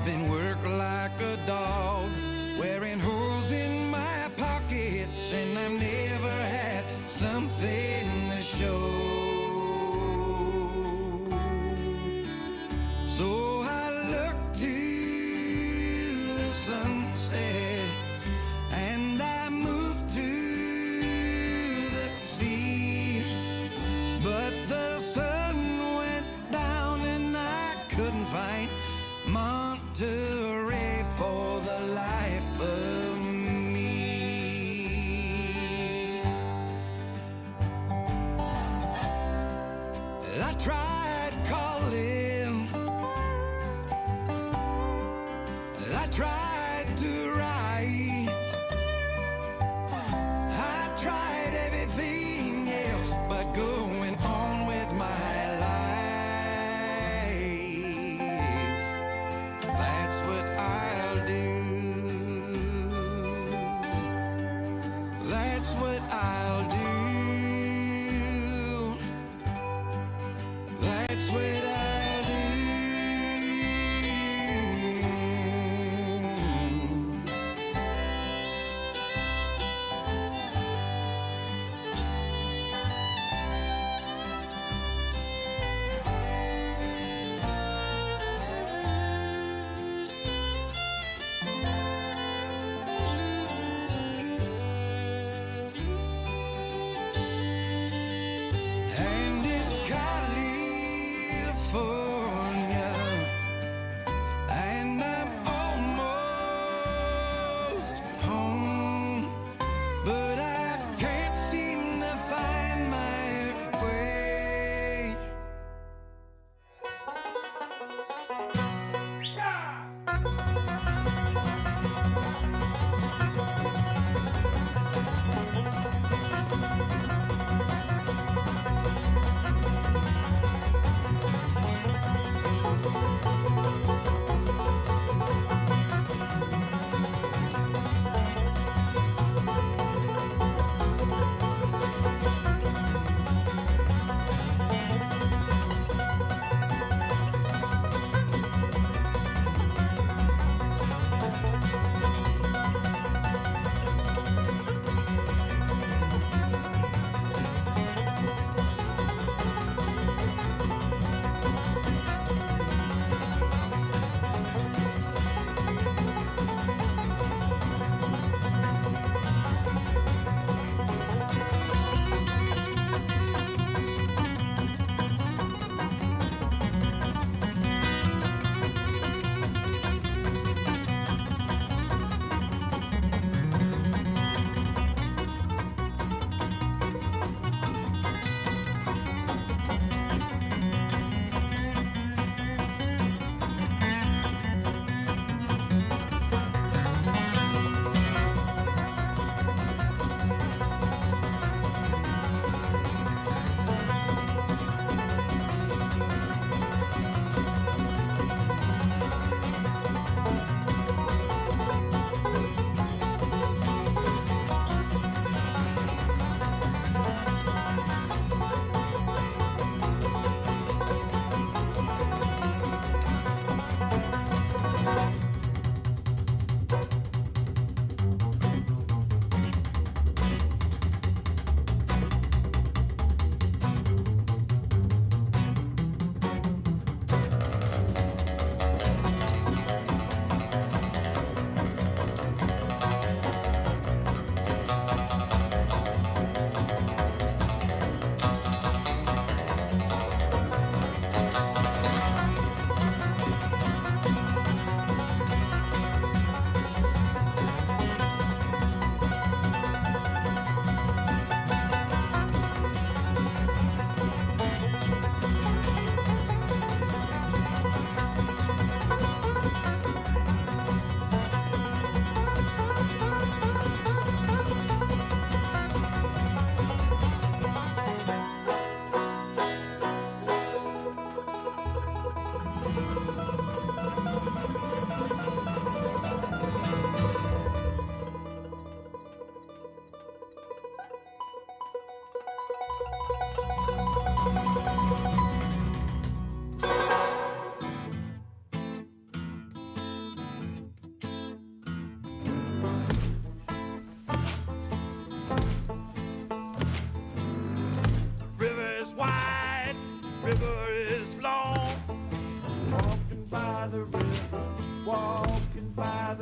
then work like a dog, wearing holes in my pockets, and I've never had something to show. So I look to the sunset and I move to the sea, but the sun went down and I couldn't find Monterey for the life of me. I tried calling, I tried to write, I tried everything else but going on with my life. That's what I'll do. That's what I'll do. That's what I'll do.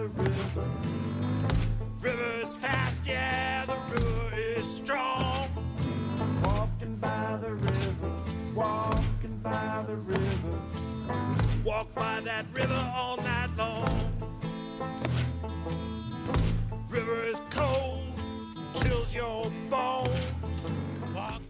the river. River's fast, yeah, the river is strong. Walking by the river, walking by the river. Walk by that river all night long. River is cold, chills your bones. Walk.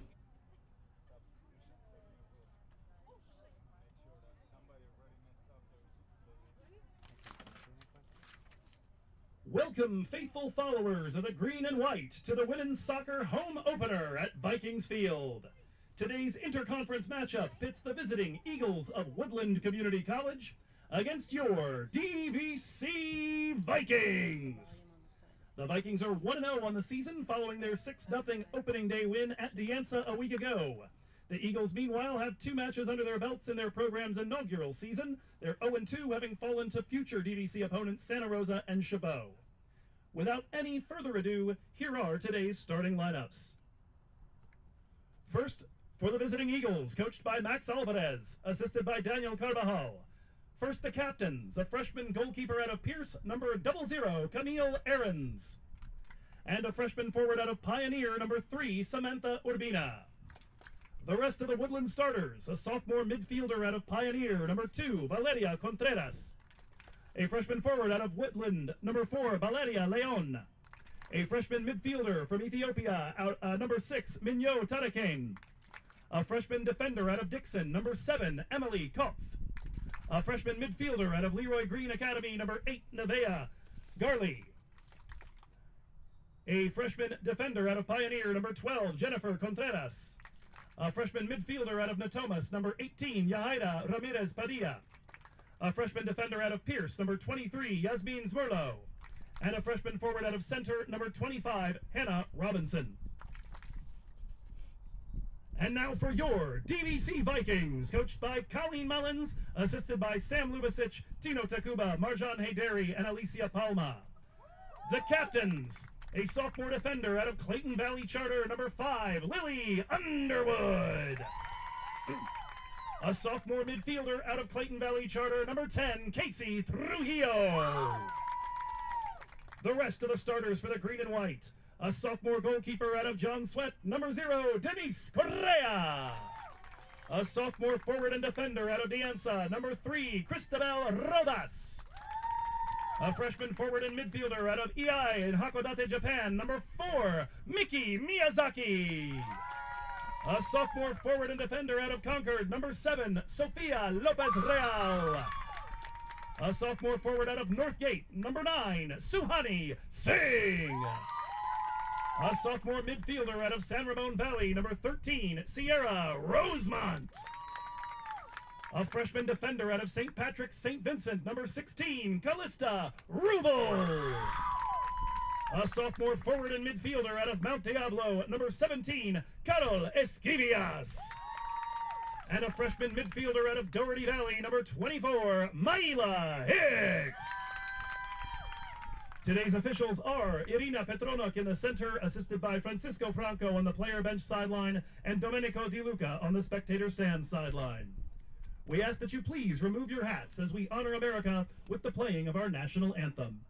Welcome, faithful followers of the green and white, to the women's soccer home opener at Vikings Field. Today's interconference matchup pits the visiting Eagles of Woodland Community College against your DVC Vikings. The Vikings are 1-0 on the season following their 6-0 opening day win at Dianza a week ago. The Eagles, meanwhile, have 2 matches under their belts in their program's inaugural season. They're 0-2, having fallen to future DVC opponents Santa Rosa and Chabot. Without any further ado, here are today's starting lineups. First, for the visiting Eagles, coached by Max Alvarez, assisted by Daniel Carvajal. First, the captains, a freshman goalkeeper out of Pierce, number 00, Camille Ahrens. And a freshman forward out of Pioneer, number 3, Samantha Urbina. The rest of the Woodland starters, a sophomore midfielder out of Pioneer, number 2, Valeria Contreras. A freshman forward out of Woodland, number 4, Valeria Leon. A freshman midfielder from Ethiopia, number 6, Minyo Tarakane. A freshman defender out of Dixon, number 7, Emily Kopf. A freshman midfielder out of Leroy Green Academy, number 8, Nevea Garley. A freshman defender out of Pioneer, number 12, Jennifer Contreras. A freshman midfielder out of Natomas, number 18, Yahaira Ramirez Padilla. A freshman defender out of Pierce, number 23, Yasmin Zmerlo. And a freshman forward out of Center, number 25, Hannah Robinson. And now for your DVC Vikings, coached by Cailin Mullins, assisted by Sam Lubasic, Tino Takuba, Marjan Hayderi, and Alicia Palma. The captains, a sophomore defender out of Clayton Valley Charter, number 5, Lily Underwood. A sophomore midfielder out of Clayton Valley Charter, number 10, Casey Trujillo. The rest of the starters for the green and white, a sophomore goalkeeper out of John Sweat, number 0, Denise Correa. A sophomore forward and defender out of Dianza, number 3, Cristabel Rodas. A freshman forward and midfielder out of EI in Hakodate, Japan, number 4, Miki Miyazaki. A sophomore forward and defender out of Concord, number 7, Sofia Lopez Real. A sophomore forward out of Northgate, number 9, Suhani Singh. A sophomore midfielder out of San Ramon Valley, number 13, Sierra Rosemont. A freshman defender out of St. Patrick's St. Vincent, number 16, Callista Rubel. A sophomore forward and midfielder out of Mount Diablo, number 17, Carol Esquivias. And a freshman midfielder out of Doherty Valley, number 24, Maila Hicks. Today's officials are Irina Petronok in the center, assisted by Francisco Franco on the player bench sideline, and Domenico Di Luca on the spectator stand sideline. We ask that you please remove your hats as we honor America with the playing of our national anthem.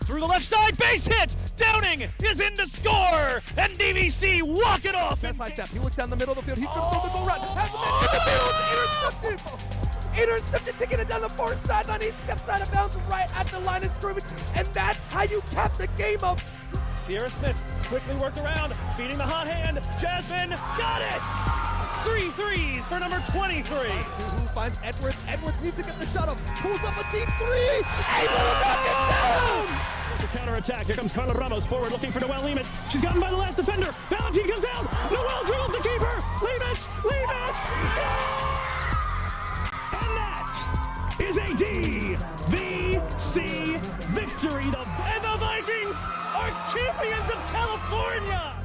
through the left side, base hit! Downing is in to score, and DVC walk it off! That's high step. He looks down the middle of the field. He's going to go right. Has a man in the field. Intercepted, taking it down the far sideline. He steps out of bounds right at the line of scrimmage, and that's how you cap the game up. Sierra Smith quickly worked around, feeding the hot hand. Jasmine got it! 3 threes for number 23. Who finds Edwards? Edwards needs to get the shot up. Pulls up a deep three. Able to knock it down! The counterattack. Here comes Carla Ramos forward, looking for Noelle Lemus. She's gotten by the last defender. Valentine comes down. Noelle drills the keeper. Lemus! And that is a DVC victory. And the Vikings are champions of California!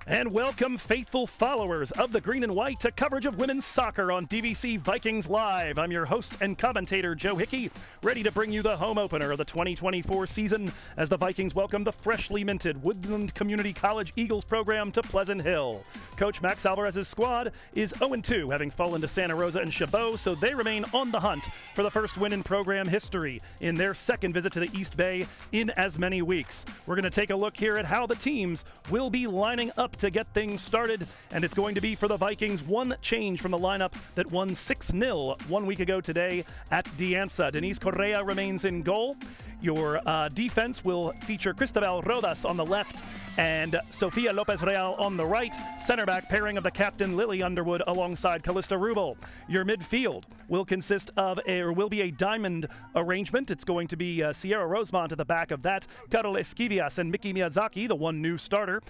And welcome, faithful followers of the Green and White, to coverage of women's soccer on DVC Vikings Live. I'm your host and commentator, Joe Hickey, ready to bring you the home opener of the 2024 season as the Vikings welcome the freshly minted Woodland Community College Eagles program to Pleasant Hill. Coach Max Alvarez's squad is 0-2, having fallen to Santa Rosa and Chabot, so they remain on the hunt for the first win in program history in their second visit to the East Bay in as many weeks. We're going to take a look here at how the teams will be lining up to get things started, and it's going to be for the Vikings one change from the lineup that won 6-0 1 week ago today at Dianza. Denise Correa remains in goal. Your defense will feature Cristabel Rodas on the left and Sofia Lopez Real on the right. Center back pairing of the captain Lily Underwood alongside Callista Rubel. Your midfield will consist of will be a diamond arrangement. It's going to be Sierra Rosemont at the back of that, Carol Esquivias and Miki Miyazaki, the one new starter,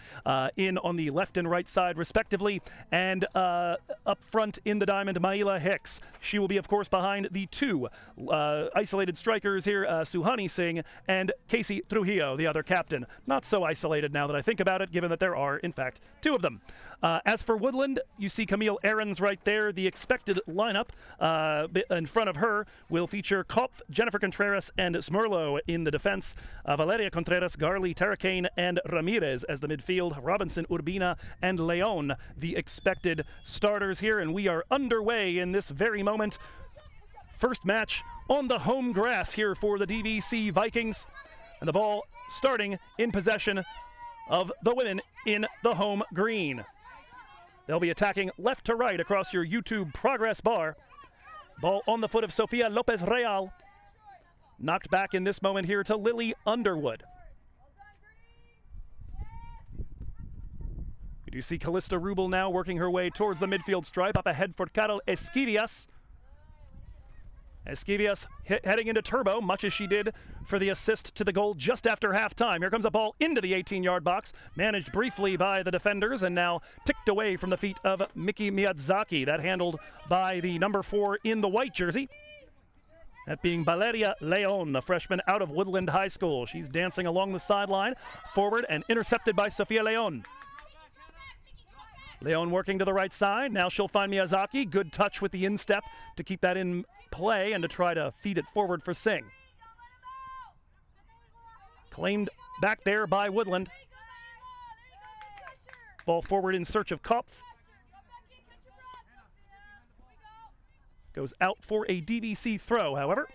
in on the left and right side respectively, and up front in the diamond, Maila Hicks. She will be, of course, behind the two isolated strikers here, Suhani Singh and Casey Trujillo, the other captain. Not so isolated now that I think about it, given that there are, in fact, two of them. As for Woodland, you see Camille Aarons right there. The expected lineup in front of her will feature Kopf, Jennifer Contreras, and Smurlo in the defense. Valeria Contreras, Garley, Terracane, and Ramirez as the midfield. Robinson, Urbina, and Leon, the expected starters here. And we are underway in this very moment. First match on the home grass here for the DVC Vikings. And the ball starting in possession of the women in the home green. They'll be attacking left to right across your YouTube progress bar. Ball on the foot of Sofia Lopez Real. Knocked back in this moment here to Lily Underwood. You see Callista Rubel now working her way towards the midfield stripe. Up ahead for Carol Esquivias. Esquivias heading into turbo, much as she did for the assist to the goal just after halftime. Here comes a ball into the 18-yard box, managed briefly by the defenders, and now ticked away from the feet of Miki Miyazaki. That handled by the number 4 in the white jersey. That being Valeria Leon, a freshman out of Woodland High School. She's dancing along the sideline, forward and intercepted by Sofia Leon. Leon working to the right side. Now she'll find Miyazaki. Good touch with the instep to keep that in play and to try to feed it forward for Singh. Claimed back there by Woodland. Ball forward in search of Kopf. Goes out for a DVC throw, however.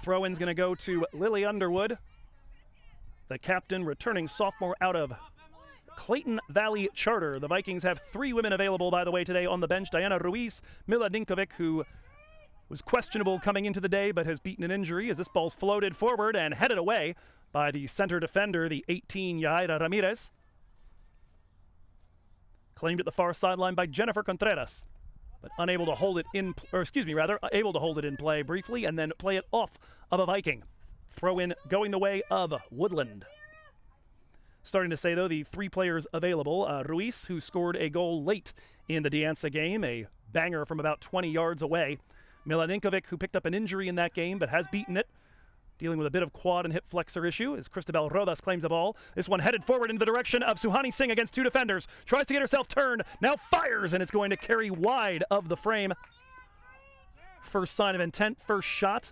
Throw-in's going to go to Lily Underwood, the captain, returning sophomore out of Clayton Valley Charter. The Vikings have 3 women available, by the way, today on the bench. Diana Ruiz, Mila Dinkovic, who was questionable coming into the day but has beaten an injury as this ball's floated forward and headed away by the center defender, the 18, Yaira Ramirez. Claimed at the far sideline by Jennifer Contreras, but unable to hold it in, able to hold it in play briefly and then play it off of a Viking. Throw in going the way of Woodland. Starting to say, though, the 3 players available. Ruiz, who scored a goal late in the Dianza game, a banger from about 20 yards away. Milaninkovic, who picked up an injury in that game but has beaten it, dealing with a bit of quad and hip flexor issue as Cristabel Rodas claims the ball. This one headed forward into the direction of Suhani Singh against 2 defenders. Tries to get herself turned, now fires, and it's going to carry wide of the frame. First sign of intent, first shot.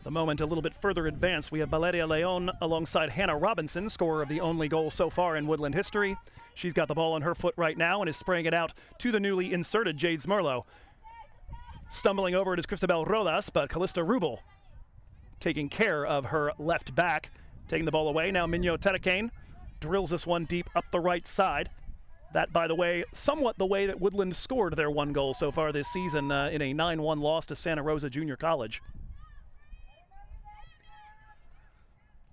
At the moment, a little bit further advanced, we have Valeria Leon alongside Hannah Robinson, scorer of the only goal so far in Woodland history. She's got the ball on her foot right now and is spraying it out to the newly inserted Jade Zmerlo. Stumbling over it is Cristabel Rodas, but Callista Rubel taking care of her left back. Taking the ball away, now Minyo Terakane drills this one deep up the right side. That, by the way, somewhat the way that Woodland scored their one goal so far this season in a 9-1 loss to Santa Rosa Junior College.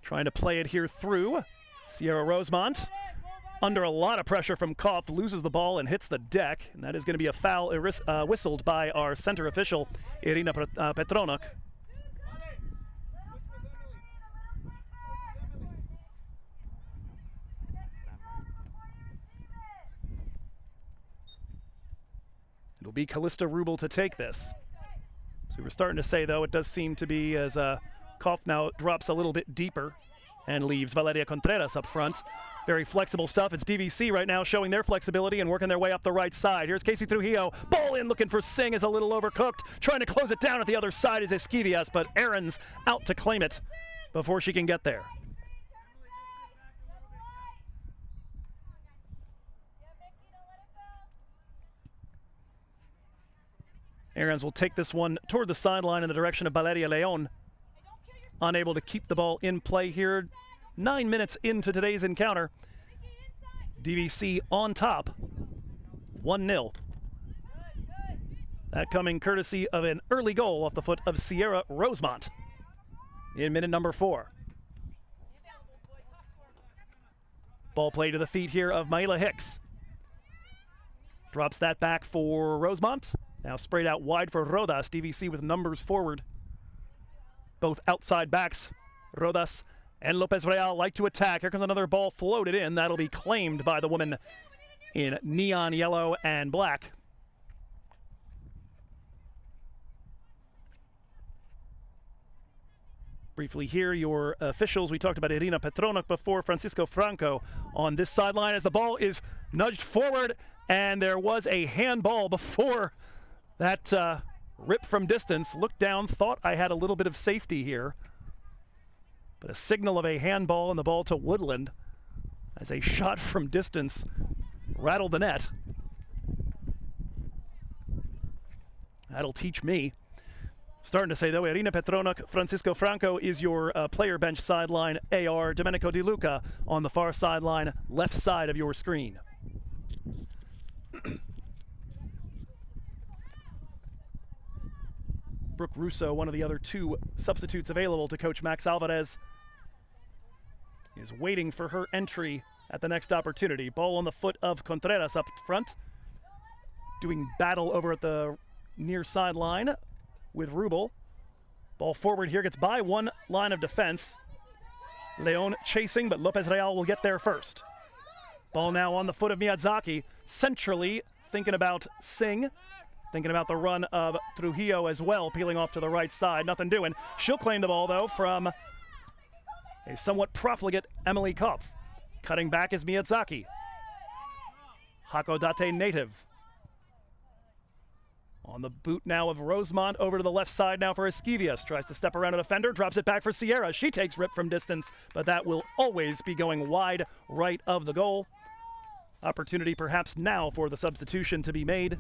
Trying to play it here through. Sierra Rosemont, under a lot of pressure from Kopf, loses the ball and hits the deck. And that is going to be a foul whistled by our center official, Irina Petronok. It'll be Callista Rubel to take this. So we're starting to say, though, it does seem to be as Kopf now drops a little bit deeper and leaves Valeria Contreras up front. Very flexible stuff. It's DVC right now showing their flexibility and working their way up the right side. Here's Casey Trujillo. Ball in, looking for Singh, is a little overcooked. Trying to close it down at the other side is Esquivias, but Aaron's out to claim it before she can get there. Aarons will take this one toward the sideline in the direction of Valeria Leon. Unable to keep the ball in play here. 9 minutes into today's encounter. DVC on top, 1-0. That coming courtesy of an early goal off the foot of Sierra Rosemont in minute number 4. Ball play to the feet here of Maila Hicks. Drops that back for Rosemont. Now sprayed out wide for Rodas. DVC with numbers forward. Both outside backs, Rodas and Lopez Real, like to attack. Here comes another ball floated in. That'll be claimed by the woman in neon yellow and black. Briefly here, your officials. We talked about Irina Petronok before. Francisco Franco on this sideline as the ball is nudged forward, and there was a handball before that rip from distance. Looked down, thought I had a little bit of safety here. But a signal of a handball and the ball to Woodland as a shot from distance rattled the net. That'll teach me. Starting to say, though, Irina Petronok, Francisco Franco is your player bench sideline AR. Domenico Di Luca on the far sideline, left side of your screen. Brooke Russo, one of the other two substitutes available to coach Max Alvarez, is waiting for her entry at the next opportunity. Ball on the foot of Contreras up front. Doing battle over at the near sideline with Rubel. Ball forward here, gets by one line of defense. Leon chasing, but Lopez Real will get there first. Ball now on the foot of Miyazaki. Centrally thinking about Singh. Thinking about the run of Trujillo as well, peeling off to the right side. Nothing doing. She'll claim the ball, though, from a somewhat profligate Emily Kopf. Cutting back is Miyazaki. Hakodate native. On the boot now of Rosemont, over to the left side now for Esquivias. Tries to step around a defender, drops it back for Sierra. She takes rip from distance, but that will always be going wide right of the goal. Opportunity perhaps now for the substitution to be made.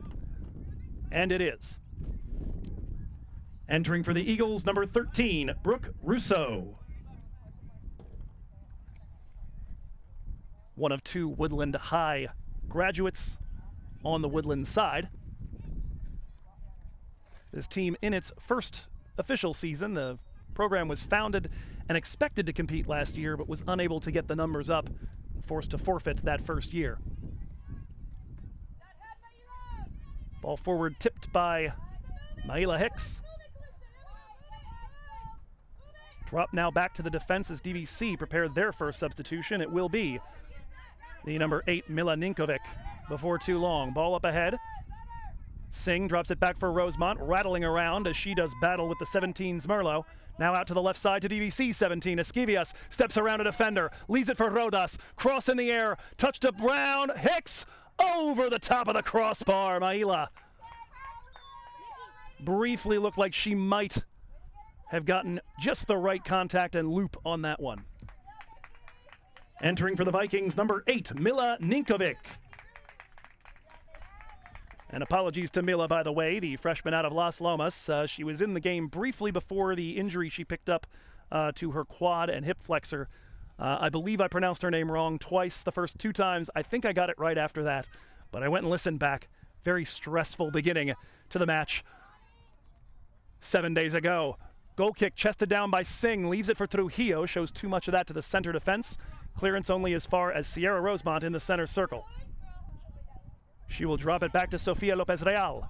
And it is. Entering for the Eagles, number 13, Brooke Russo. One of two Woodland High graduates on the Woodland side. This team in its first official season. The program was founded and expected to compete last year, but was unable to get the numbers up, forced to forfeit that first year. Ball forward tipped by Maila Hicks. Drop now back to the defense as DVC prepared their first substitution. It will be the number 8, Mila Ninkovic, before too long. Ball up ahead. Singh drops it back for Rosemont, rattling around as she does battle with the 17 Zmerlo. Now out to the left side to DVC 17. Esquivias steps around a defender, leaves it for Rodas. Cross in the air, touched to Brown. Hicks over the top of the crossbar. Maila briefly looked like she might have gotten just the right contact and loop on that one. Entering for the Vikings, number 8, Mila Ninkovic. And apologies to Mila, by the way, the freshman out of Las Lomas. She was in the game briefly before the injury she picked up to her quad and hip flexor. I believe I pronounced her name wrong twice the first 2 times. I think I got it right after that, but I went and listened back. Very stressful beginning to the match 7 days ago. Goal kick chested down by Singh, leaves it for Trujillo, shows too much of that to the center defense. Clearance only as far as Sierra Rosemont in the center circle. She will drop it back to Sofia Lopez Real.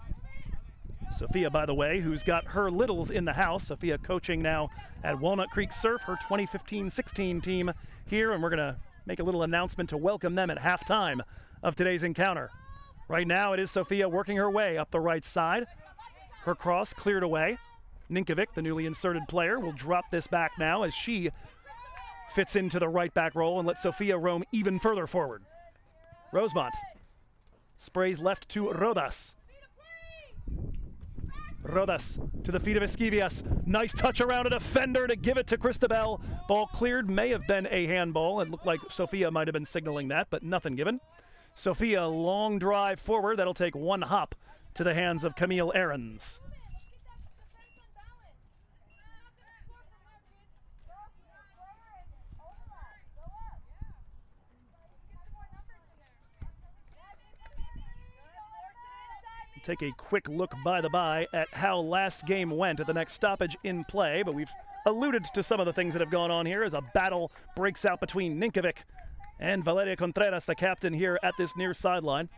Sofia, by the way, who's got her littles in the house. Sofia coaching now at Walnut Creek Surf, her 2015-16 team here, and we're going to make a little announcement to welcome them at halftime of today's encounter. Right now it is Sofia working her way up the right side. Her cross cleared away. Ninkovic, the newly inserted player, will drop this back now as she fits into the right back role and lets Sofia roam even further forward. Rosemont sprays left to Rodas. Rodas to the feet of Esquivias. Nice touch around a defender to give it to Cristabel. Ball cleared, may have been a handball. It looked like Sofia might have been signaling that, but nothing given. Sofia, long drive forward. That'll take 1 hop to the hands of Camille Ahrens. Take a quick look, by the by, at how last game went at the next stoppage in play, but we've alluded to some of the things that have gone on here as a battle breaks out between Ninkovic and Valeria Contreras, the captain, here at this near sideline.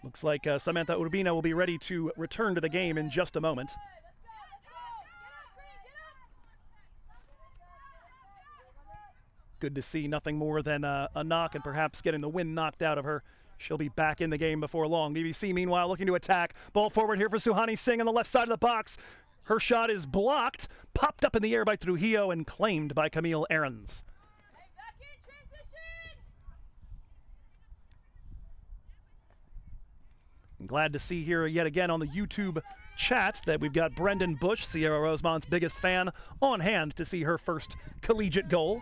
Looks like Samantha Urbina will be ready to return to the game in just a moment. Good to see nothing more than a knock and perhaps getting the wind knocked out of her. She'll be back in the game before long. DVC, meanwhile, looking to attack. Ball forward here for Suhani Singh on the left side of the box. Her shot is blocked, popped up in the air by Trujillo and claimed by Camille Ahrens. I'm glad to see here yet again on the YouTube chat that we've got Brendan Bush, Sierra Rosemont's biggest fan, on hand to see her first collegiate goal.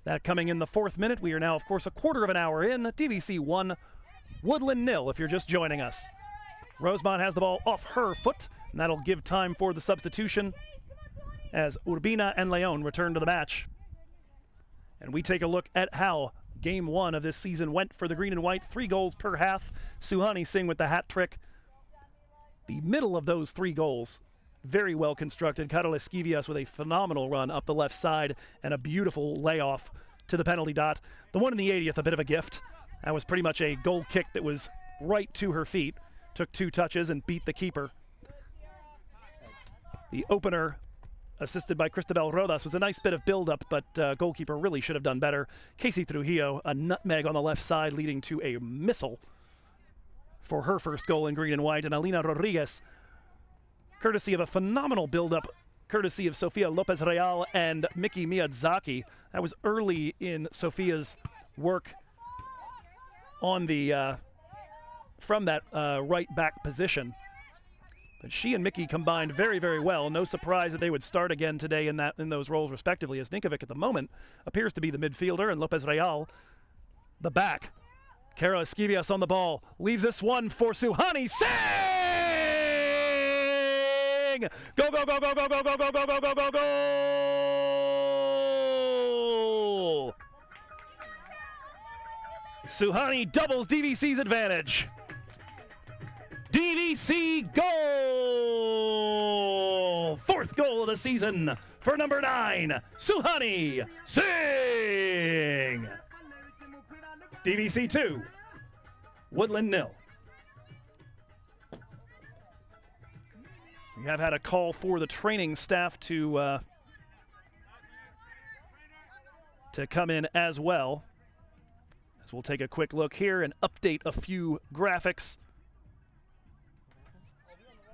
That coming in the 4th minute. We are now, of course, a quarter of an hour in. DVC 1, Woodland 0 if you're just joining us. Rosemont has the ball off her foot, and that'll give time for the substitution as Urbina and Leon return to the match. And we take a look at how game 1 of this season went for the green and white. 3 goals per half. Suhani Singh with the hat trick. The middle of those 3 goals, very well constructed. Carol Esquivias with a phenomenal run up the left side and a beautiful layoff to the penalty dot. The one in the 80th, a bit of a gift. That was pretty much a goal kick that was right to her feet. Took 2 touches and beat the keeper. The opener, assisted by Cristabel Rodas, was a nice bit of build-up, but goalkeeper really should have done better. Casey Trujillo, a nutmeg on the left side, leading to a missile for her first goal in green and white. And Alina Rodriguez, courtesy of a phenomenal build-up, courtesy of Sofia Lopez Real and Miki Miyazaki. That was early in Sofia's work on the from that right back position. But she and Miki combined very, very well. No surprise that they would start again today in those roles respectively, as Ninkovic at the moment appears to be the midfielder and Lopez Real the back. Carol Esquivias on the ball, leaves this one for Suhani Singh! Go, go, go, go, go, go, go, go, go, go, go, go, go! Suhani doubles DVC's advantage. DVC goal! 4th goal of the season for number 9, Suhani Singh! DVC 2, Woodland 0. We have had a call for the training staff to come in as well. As we'll take a quick look here and update a few graphics.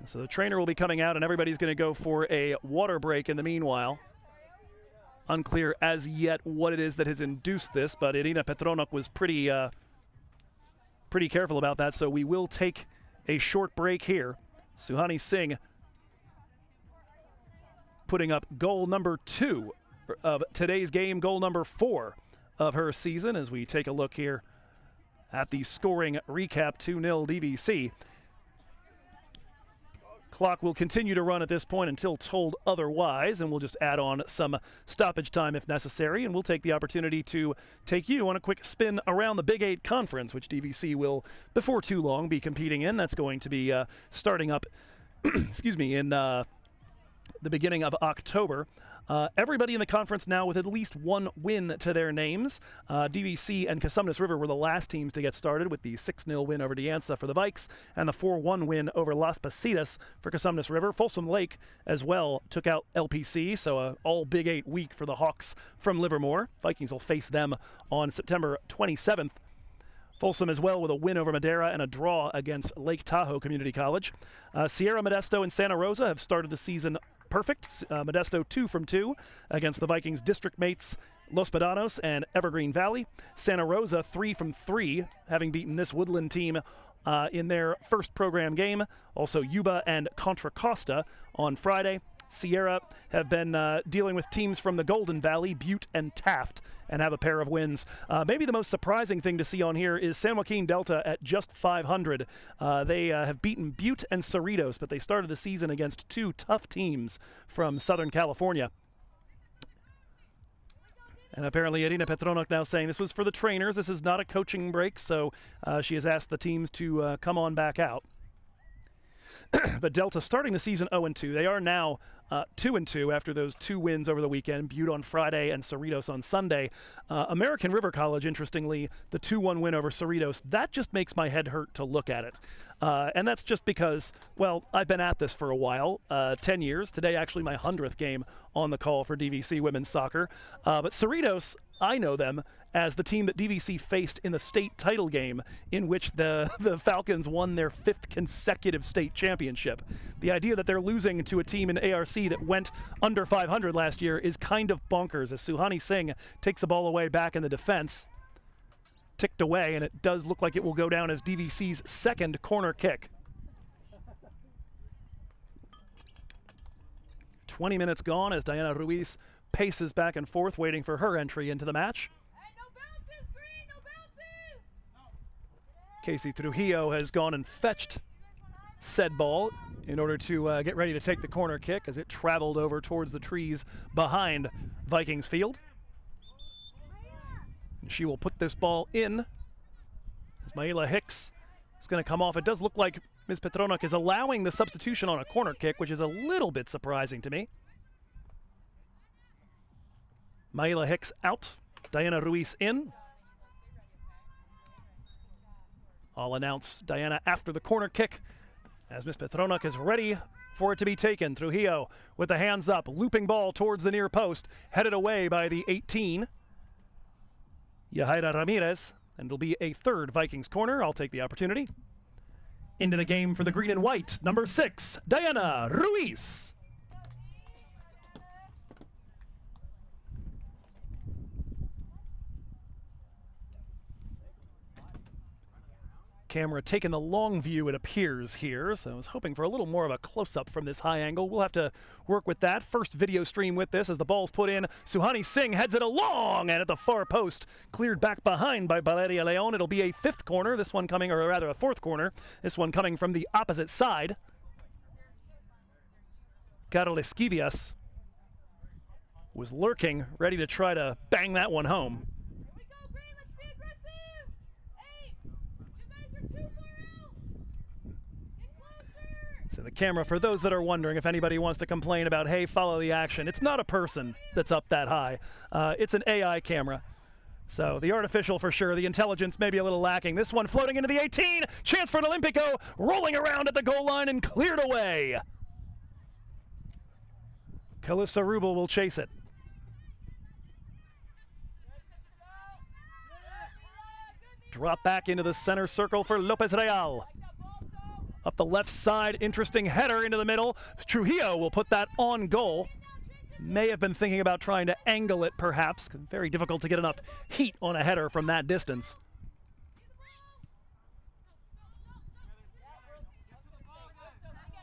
So the trainer will be coming out and everybody's going to go for a water break in the meanwhile. Unclear as yet what it is that has induced this, but Irina Petronok was pretty careful about that, so we will take a short break here. Suhani Singh putting up goal number 2 of today's game, goal number 4 of her season, as we take a look here at the scoring recap. 2-0 DVC. Clock will continue to run at this point until told otherwise, and we'll just add on some stoppage time if necessary, and we'll take the opportunity to take you on a quick spin around the Big 8 Conference, which DVC will, before too long, be competing in. That's going to be starting up excuse me, in the beginning of October. Everybody in the conference now with at least one win to their names. DVC and Casumnas River were the last teams to get started, with the 6-0 win over De Anza for the Vikes and the 4-1 win over Las Pasitas for Casumnas River. Folsom Lake as well took out LPC, so all Big 8 week for the Hawks from Livermore. Vikings will face them on September 27th. Folsom as well with a win over Madera and a draw against Lake Tahoe Community College. Sierra, Modesto, and Santa Rosa have started the season perfect. Modesto 2 from 2 against the Vikings district mates Los Medanos and Evergreen Valley. Santa Rosa 3 from 3, having beaten this Woodland team in their first program game. Also Yuba and Contra Costa on Friday. Sierra have been dealing with teams from the Golden Valley, Butte and Taft, and have a pair of wins. Maybe the most surprising thing to see on here is San Joaquin Delta at just 500. They have beaten Butte and Cerritos, but they started the season against 2 tough teams from Southern California. And apparently Irina Petronok now saying this was for the trainers. This is not a coaching break, so she has asked the teams to come on back out. But Delta starting the season 0-2. They are now 2-2 after those 2 wins over the weekend, Butte on Friday and Cerritos on Sunday. American River College, interestingly, the 2-1 win over Cerritos, that just makes my head hurt to look at it. And that's just because, well, I've been at this for a while, 10 years. Today, actually, my 100th game on the call for DVC women's soccer. But Cerritos, I know them as the team that DVC faced in the state title game, in which the Falcons won their 5th consecutive state championship. The idea that they're losing to a team in ARC that went under 500 last year is kind of bonkers, as Suhani Singh takes the ball away back in the defense. Ticked away, and it does look like it will go down as DVC's 2nd corner kick. 20 minutes gone as Diana Ruiz paces back and forth, waiting for her entry into the match. Hey, no bounces, Green, no bounces! Casey Trujillo has gone and fetched said ball in order to get ready to take the corner kick as it traveled over towards the trees behind Vikings field. And she will put this ball in. Ismaila Hicks is going to come off. It does look like Ms. Petronok is allowing the substitution on a corner kick, which is a little bit surprising to me. Maila Hicks out, Diana Ruiz in. I'll announce Diana after the corner kick as Ms. Petronok is ready for it to be taken. Trujillo with the hands up, looping ball towards the near post, headed away by the 18. Yahaira Ramirez, and it'll be a 3rd Vikings corner. I'll take the opportunity. Into the game for the green and white, number 6, Diana Ruiz. Camera taking the long view, it appears here, so I was hoping for a little more of a close-up from this high angle. We'll have to work with that. First video stream with this as the ball's put in. Suhani Singh heads it along, and at the far post, cleared back behind by Valeria Leon. It'll be a 5th corner, this one coming, or rather a 4th corner, this one coming from the opposite side. Carol Esquivias was lurking, ready to try to bang that one home. So the camera, for those that are wondering, if anybody wants to complain about, hey, follow the action, it's not a person that's up that high. It's an AI camera. So the artificial for sure, the intelligence may be a little lacking. This one floating into the 18, chance for an Olympico, rolling around at the goal line and cleared away. Calista Rubel will chase it. Drop back into the center circle for Lopez Real. Up the left side, interesting header into the middle. Trujillo will put that on goal. May have been thinking about trying to angle it, perhaps. Very difficult to get enough heat on a header from that distance.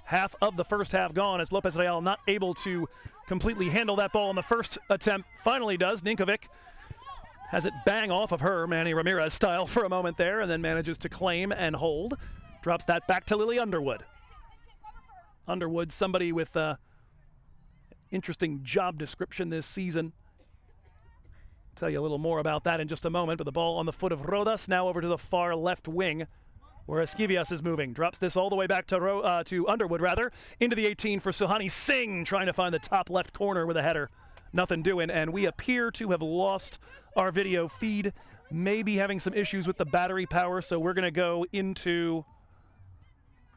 Half of the first half gone as Lopez Real not able to completely handle that ball in the first attempt. Finally does. Ninkovic has it bang off of her, Manny Ramirez style, for a moment there, and then manages to claim and hold. Drops that back to Lily Underwood. Underwood, somebody with interesting job description this season. Tell you a little more about that in just a moment, but the ball on the foot of Rodas, now over to the far left wing, where Esquivias is moving. Drops this all the way back to Underwood, into the 18 for Suhani Singh, trying to find the top left corner with a header. Nothing doing, and we appear to have lost our video feed, maybe having some issues with the battery power, so we're going to go into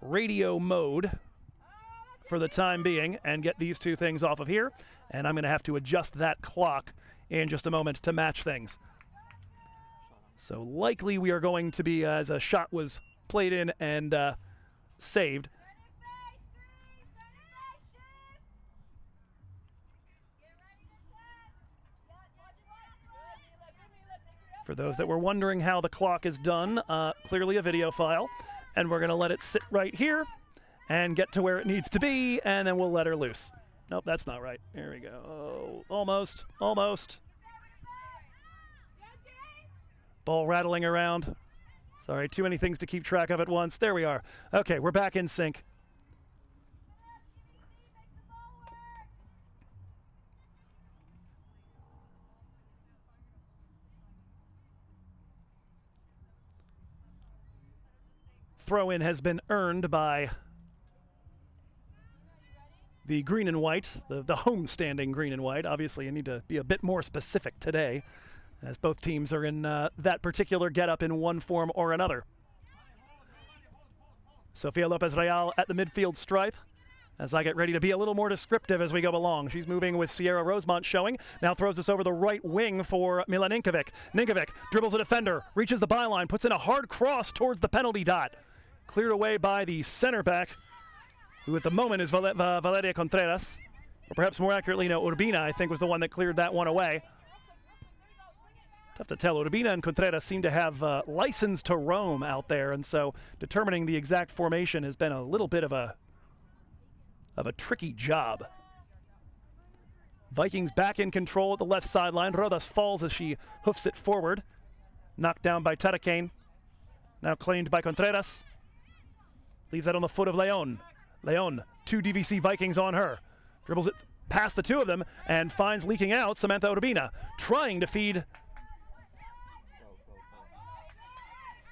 radio mode for the time being and get these two things off of here, and I'm going to have to adjust that clock in just a moment to match things. So likely we are going to be, as a shot was played in and saved. For those that were wondering how the clock is done, clearly a video file, and we're going to let it sit right here and get to where it needs to be, and then we'll let her loose. Nope, that's not right. Here we go. Oh, almost, almost. Ball rattling around. Sorry, too many things to keep track of at once. There we are. Okay, we're back in sync. Throw-in has been earned by the green and white, the home-standing green and white. Obviously, you need to be a bit more specific today, as both teams are in that particular getup in one form or another. Sofia Lopez Real at the midfield stripe, as I get ready to be a little more descriptive as we go along. She's moving with Sierra Rosemont showing. Now throws this over the right wing for Milan Ninkovic. Ninkovic dribbles a defender, reaches the byline, puts in a hard cross towards the penalty dot. Cleared away by the center back, who at the moment is Valeria Contreras. Or perhaps more accurately, no, Urbina, I think, was the one that cleared that one away. Tough to tell. Urbina and Contreras seem to have license to roam out there, and so determining the exact formation has been a little bit of a tricky job. Vikings back in control at the left sideline. Rodas falls as she hoofs it forward. Knocked down by Taracane. Now claimed by Contreras. Leaves that on the foot of Leon. Leon, 2 DVC Vikings on her. Dribbles it past the two of them and finds leaking out Samantha Urbina, trying to feed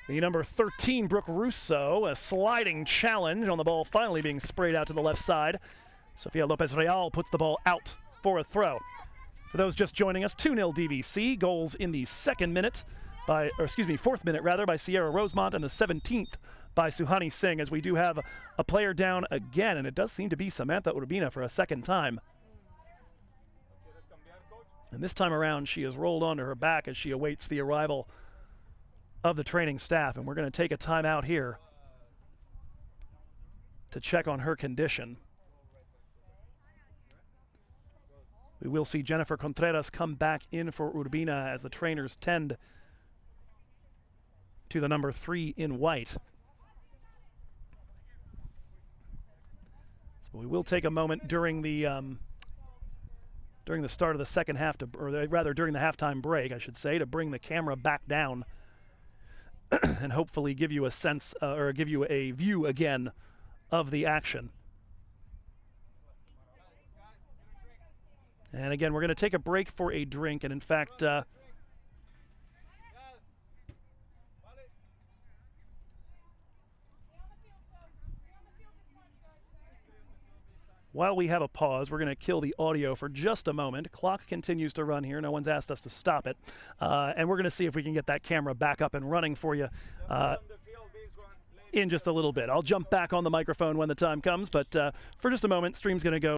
the number 13, Brooke Russo. A sliding challenge on the ball finally being sprayed out to the left side. Sofia Lopez Real puts the ball out for a throw. For those just joining us, 2-0 DVC. Goals in the fourth minute by Sierra Rosemont, and the 17th by Suhani Singh, as we do have a player down again, and it does seem to be Samantha Urbina for a second time. And this time around, she has rolled onto her back as she awaits the arrival of the training staff, and we're going to take a timeout here to check on her condition. We will see Jennifer Contreras come back in for Urbina as the trainers tend to the number 3 in white. So we will take a moment during the start of the second half, or rather during the halftime break, I should say, to bring the camera back down and hopefully give you a sense, or give you a view again of the action. And again, we're going to take a break for a drink, and in fact, while we have a pause, we're going to kill the audio for just a moment. Clock continues to run here. No one's asked us to stop it. And we're going to see if we can get that camera back up and running for you in just a little bit. I'll jump back on the microphone when the time comes, but for just a moment, stream's going to go.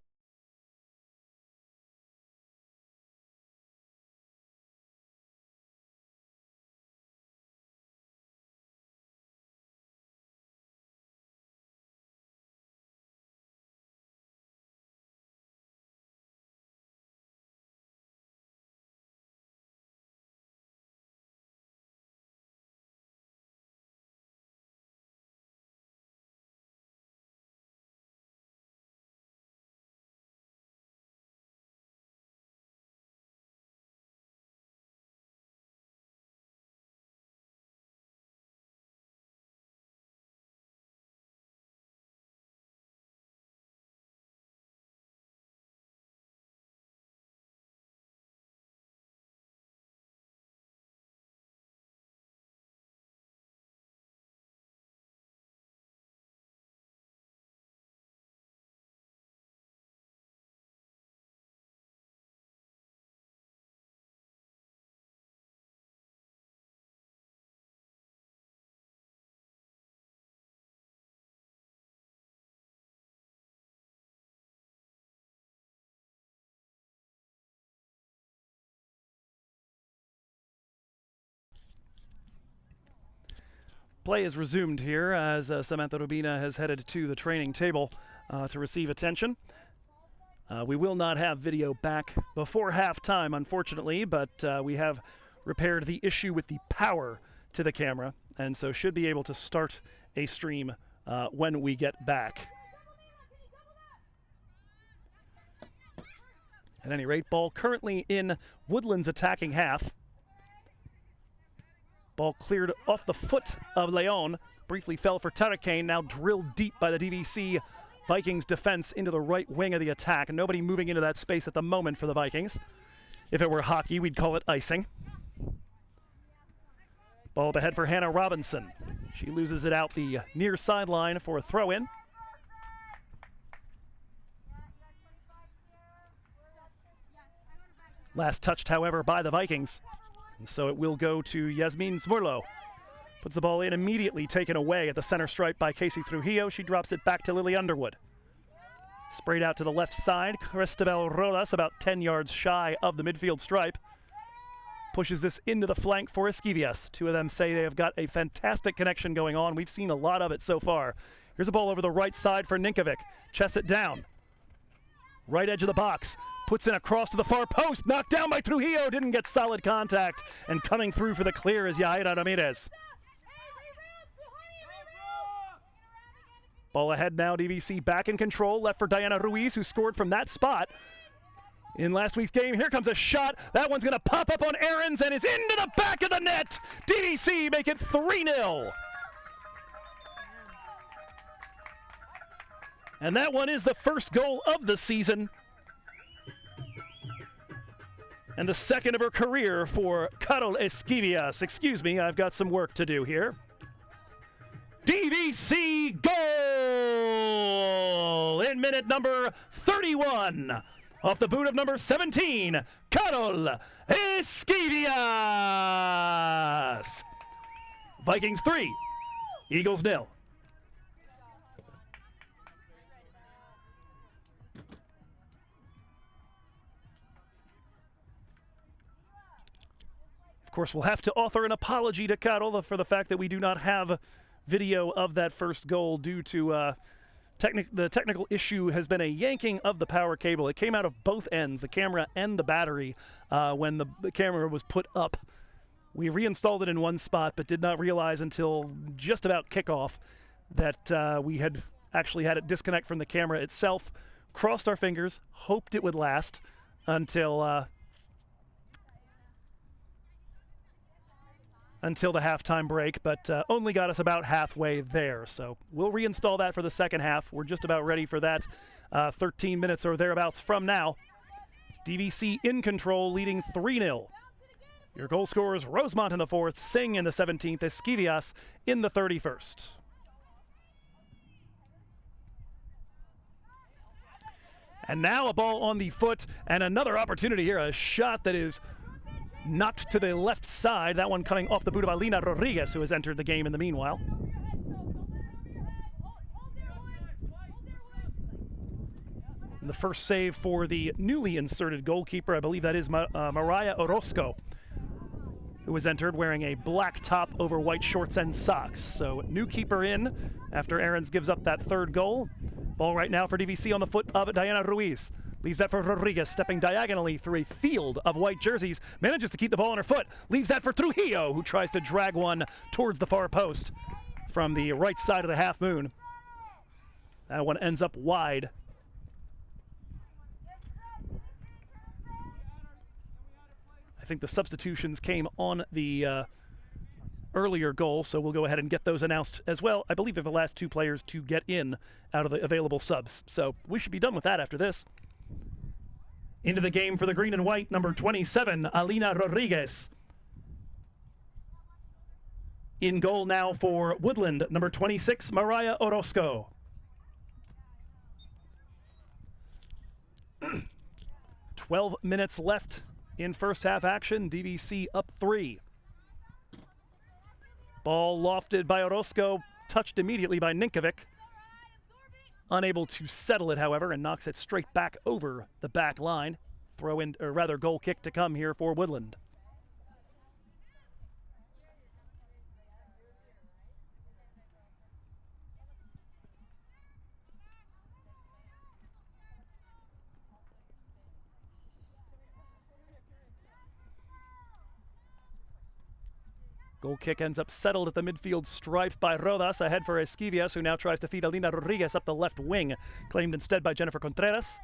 Play is resumed here as Samantha Rubina has headed to the training table to receive attention. We will not have video back before halftime, unfortunately, but we have repaired the issue with the power to the camera, and so should be able to start a stream when we get back. At any rate, ball currently in Woodland's attacking half. Ball cleared off the foot of Leon, briefly fell for Taracane, now drilled deep by the DVC Vikings defense into the right wing of the attack. Nobody moving into that space at the moment for the Vikings. If it were hockey, we'd call it icing. Ball up ahead for Hannah Robinson. She loses it out the near sideline for a throw-in. Last touched, however, by the Vikings. And so it will go to Yasmin Smurlo. Puts the ball in immediately, taken away at the center stripe by Casey Trujillo. She drops it back to Lily Underwood. Sprayed out to the left side. Cristabel Rodas, about 10 yards shy of the midfield stripe. Pushes this into the flank for Esquivias. Two of them say they have got a fantastic connection going on. We've seen a lot of it so far. Here's a ball over the right side for Ninkovic. Chests it down. Right edge of the box. Puts in a cross to the far post. Knocked down by Trujillo. Didn't get solid contact. And coming through for the clear is Yaira Ramirez. Ball ahead now. DVC back in control. Left for Diana Ruiz, who scored from that spot in last week's game. Here comes a shot. That one's going to pop up on Aarons and is into the back of the net. DVC make it 3-0. And that one is the first goal of the season. And the second of her career for Carol Esquivias. Excuse me, I've got some work to do here. DVC goal in minute number 31. Off the boot of number 17, Carol Esquivias. Vikings 3, Eagles 0. Of course, we'll have to author an apology to Carol for the fact that we do not have video of that first goal due to the technical issue has been a yanking of the power cable. It came out of both ends, the camera and the battery, when the camera was put up. We reinstalled it in one spot, but did not realize until just about kickoff that we had actually had it disconnect from the camera itself. Crossed our fingers, hoped it would last until the halftime break, but only got us about halfway there. So we'll reinstall that for the second half. We're just about ready for that 13 minutes or thereabouts from now. DVC in control, leading 3-0. Your goal scorers, Rosemont in the 4th, Singh in the 17th, Esquivias in the 31st. And now a ball on the foot and another opportunity here, a shot that is knocked to the left side. That one coming off the boot of Alina Rodriguez, who has entered the game in the meanwhile. And the first save for the newly inserted goalkeeper, I believe that is Mariah Orozco, who was entered wearing a black top over white shorts and socks. So new keeper in after Aarons gives up that third goal. Ball right now for DVC on the foot of Diana Ruiz. Leaves that for Rodriguez, stepping diagonally through a field of white jerseys. Manages to keep the ball on her foot. Leaves that for Trujillo, who tries to drag one towards the far post from the right side of the half moon. That one ends up wide. I think the substitutions came on the earlier goal, so we'll go ahead and get those announced as well. I believe they're the last two players to get in out of the available subs. So we should be done with that after this. Into the game for the green and white, number 27, Alina Rodriguez. In goal now for Woodland, number 26, Mariah Orozco. 12 minutes left in first half action. DVC up 3. Ball lofted by Orozco, touched immediately by Ninkovic. Unable to settle it, however, and knocks it straight back over the back line. Throw in, or rather goal kick to come here for Woodland. Goal kick ends up settled at the midfield stripe by Rodas, ahead for Esquivias, who now tries to feed Alina Rodriguez up the left wing, claimed instead by Jennifer Contreras.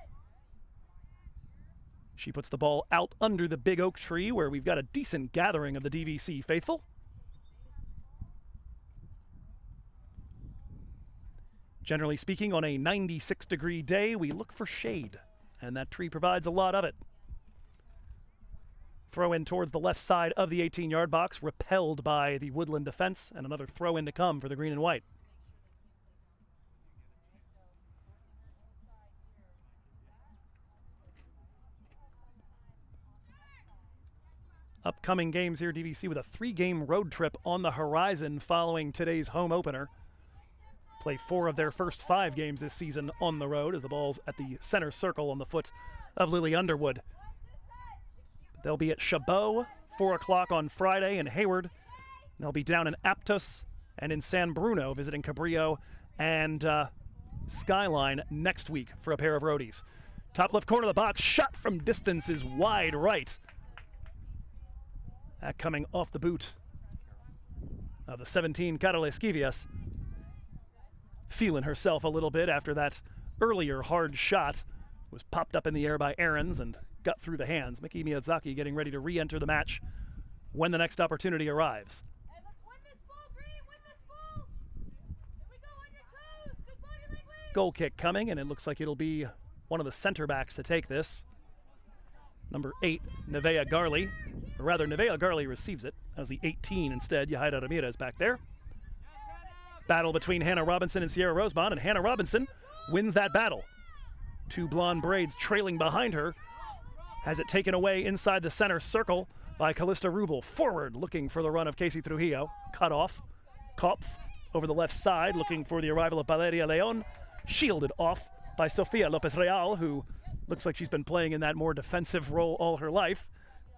She puts the ball out under the big oak tree, where we've got a decent gathering of the DVC faithful. Generally speaking, on a 96-degree day, we look for shade, and that tree provides a lot of it. Throw in towards the left side of the 18-yard box, repelled by the Woodland defense, and another throw in to come for the green and white. Upcoming games here, DVC with a 3-game road trip on the horizon following today's home opener. Play 4 of their first 5 games this season on the road, as the ball's at the center circle on the foot of Lily Underwood. They'll be at Chabot, 4 o'clock on Friday in Hayward. They'll be down in Aptos and in San Bruno, visiting Cabrillo and Skyline next week for a pair of roadies. Top left corner of the box, shot from distance is wide right. That coming off the boot of the 17, Carol Esquivias. Feeling herself a little bit after that earlier hard shot was popped up in the air by Aarons and got through the hands. Miki Miyazaki getting ready to re-enter the match when the next opportunity arrives. Hey, let's win this ball, Green. Win this ball. Here we go, on your toes. Good body language. Goal kick coming, and it looks like it'll be one of the center backs to take this. Number 8, Nevaeh Garley. Or rather, Nevaeh Garley receives it. That was the 18 instead. Yahaira Ramirez back there. Battle between Hannah Robinson and Sierra Rosemont, and Hannah Robinson wins that battle. 2 blonde braids trailing behind her. Has it taken away inside the center circle by Callista Rubel. Forward, looking for the run of Casey Trujillo. Cut off. Kopf over the left side, looking for the arrival of Valeria Leon. Shielded off by Sofia Lopez Real, who looks like she's been playing in that more defensive role all her life.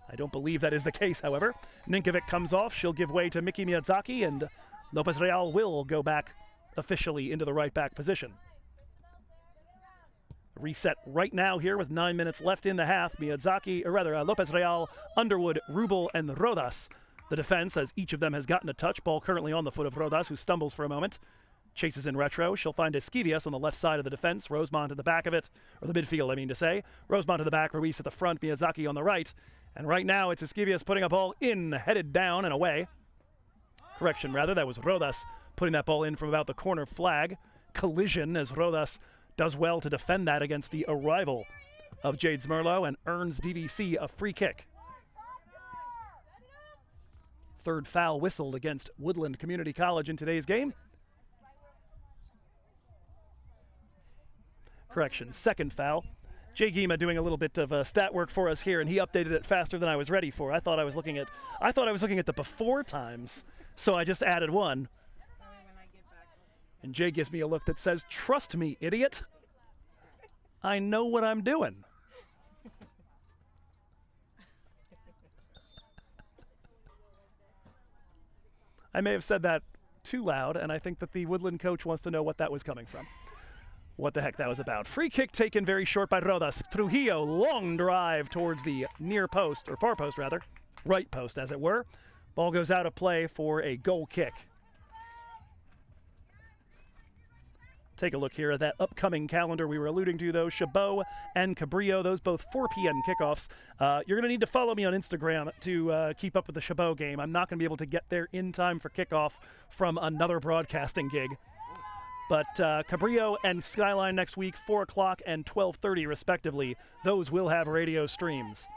I don't believe that is the case, however. Ninkovic comes off. She'll give way to Miki Miyazaki, and Lopez Real will go back officially into the right back position. Reset right now here with 9 minutes left in the half. Lopez Real, Underwood, Rubel, and Rodas. The defense, as each of them has gotten a touch. Ball currently on the foot of Rodas, who stumbles for a moment. Chases in retro. She'll find Esquivias on the left side of the defense. Rosemont at the back of it, or the midfield, I mean to say. Rosemont to the back, Ruiz at the front, Miyazaki on the right. And right now it's Esquivias putting a ball in, headed down and away. Correction, rather, that was Rodas putting that ball in from about the corner flag. Collision, as Rodas does well to defend that against the arrival of Jade Zmerlo and earns DVC a free kick. Third foul whistled against Woodland Community College in today's game. Correction, second foul. Jay Gima doing a little bit of stat work for us here, and he updated it faster than I was ready for. I thought I was looking at the before times, so I just added 1. And Jay gives me a look that says, "Trust me, idiot. I know what I'm doing." I may have said that too loud, and I think that the Woodland coach wants to know what that was coming from. What the heck that was about. Free kick taken very short by Rodas. Trujillo, long drive towards the near post, or far post rather, right post as it were. Ball goes out of play for a goal kick. Take a look here at that upcoming calendar we were alluding to, though. Chabot and Cabrillo, those both 4 p.m. kickoffs. You're going to need to follow me on Instagram to keep up with the Chabot game. I'm not going to be able to get there in time for kickoff from another broadcasting gig. But Cabrillo and Skyline next week, 4 o'clock and 12:30 respectively. Those will have radio streams.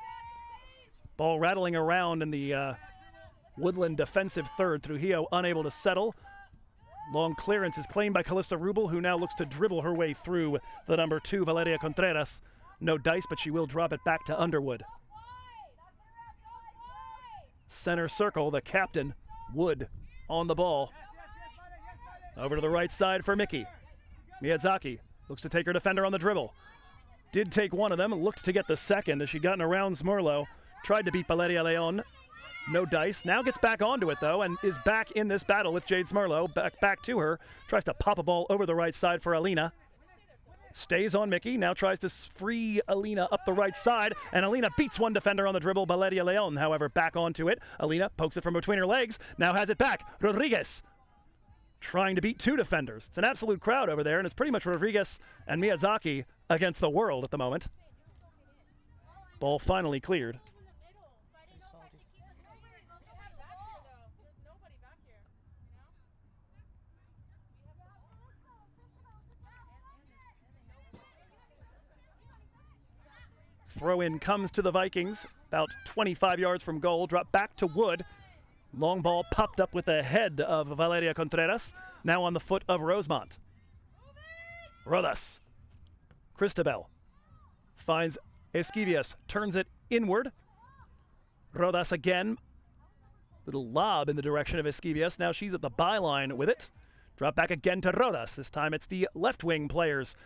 Ball rattling around in the Woodland defensive third. Trujillo unable to settle. Long clearance is claimed by Callista Rubel, who now looks to dribble her way through the number 2, Valeria Contreras. No dice, but she will drop it back to Underwood. Center circle, the captain, Wood, on the ball. Over to the right side for Miki. Miyazaki looks to take her defender on the dribble. Did take one of them, looked to get the second as she gotten around Zmerlo. Tried to beat Valeria Leon. No dice. Now gets back onto it, though, and is back in this battle with Jade Zmerlo. Back to her. Tries to pop a ball over the right side for Alina. Stays on Mickey, now tries to free Alina up the right side, and Alina beats one defender on the dribble. Valeria Leon, however, back onto it. Alina pokes it from between her legs, now has it back. Rodriguez trying to beat two defenders. It's an absolute crowd over there, and it's pretty much Rodriguez and Miyazaki against the world at the moment. Ball finally cleared. Throw in comes to the Vikings, about 25 yards from goal, drop back to Wood. Long ball popped up with the head of Valeria Contreras, now on the foot of Rosemont. Rodas. Cristobal finds Esquivias, turns it inward. Rodas again. Little lob in the direction of Esquivias. Now she's at the byline with it. Drop back again to Rodas. This time it's the left wing players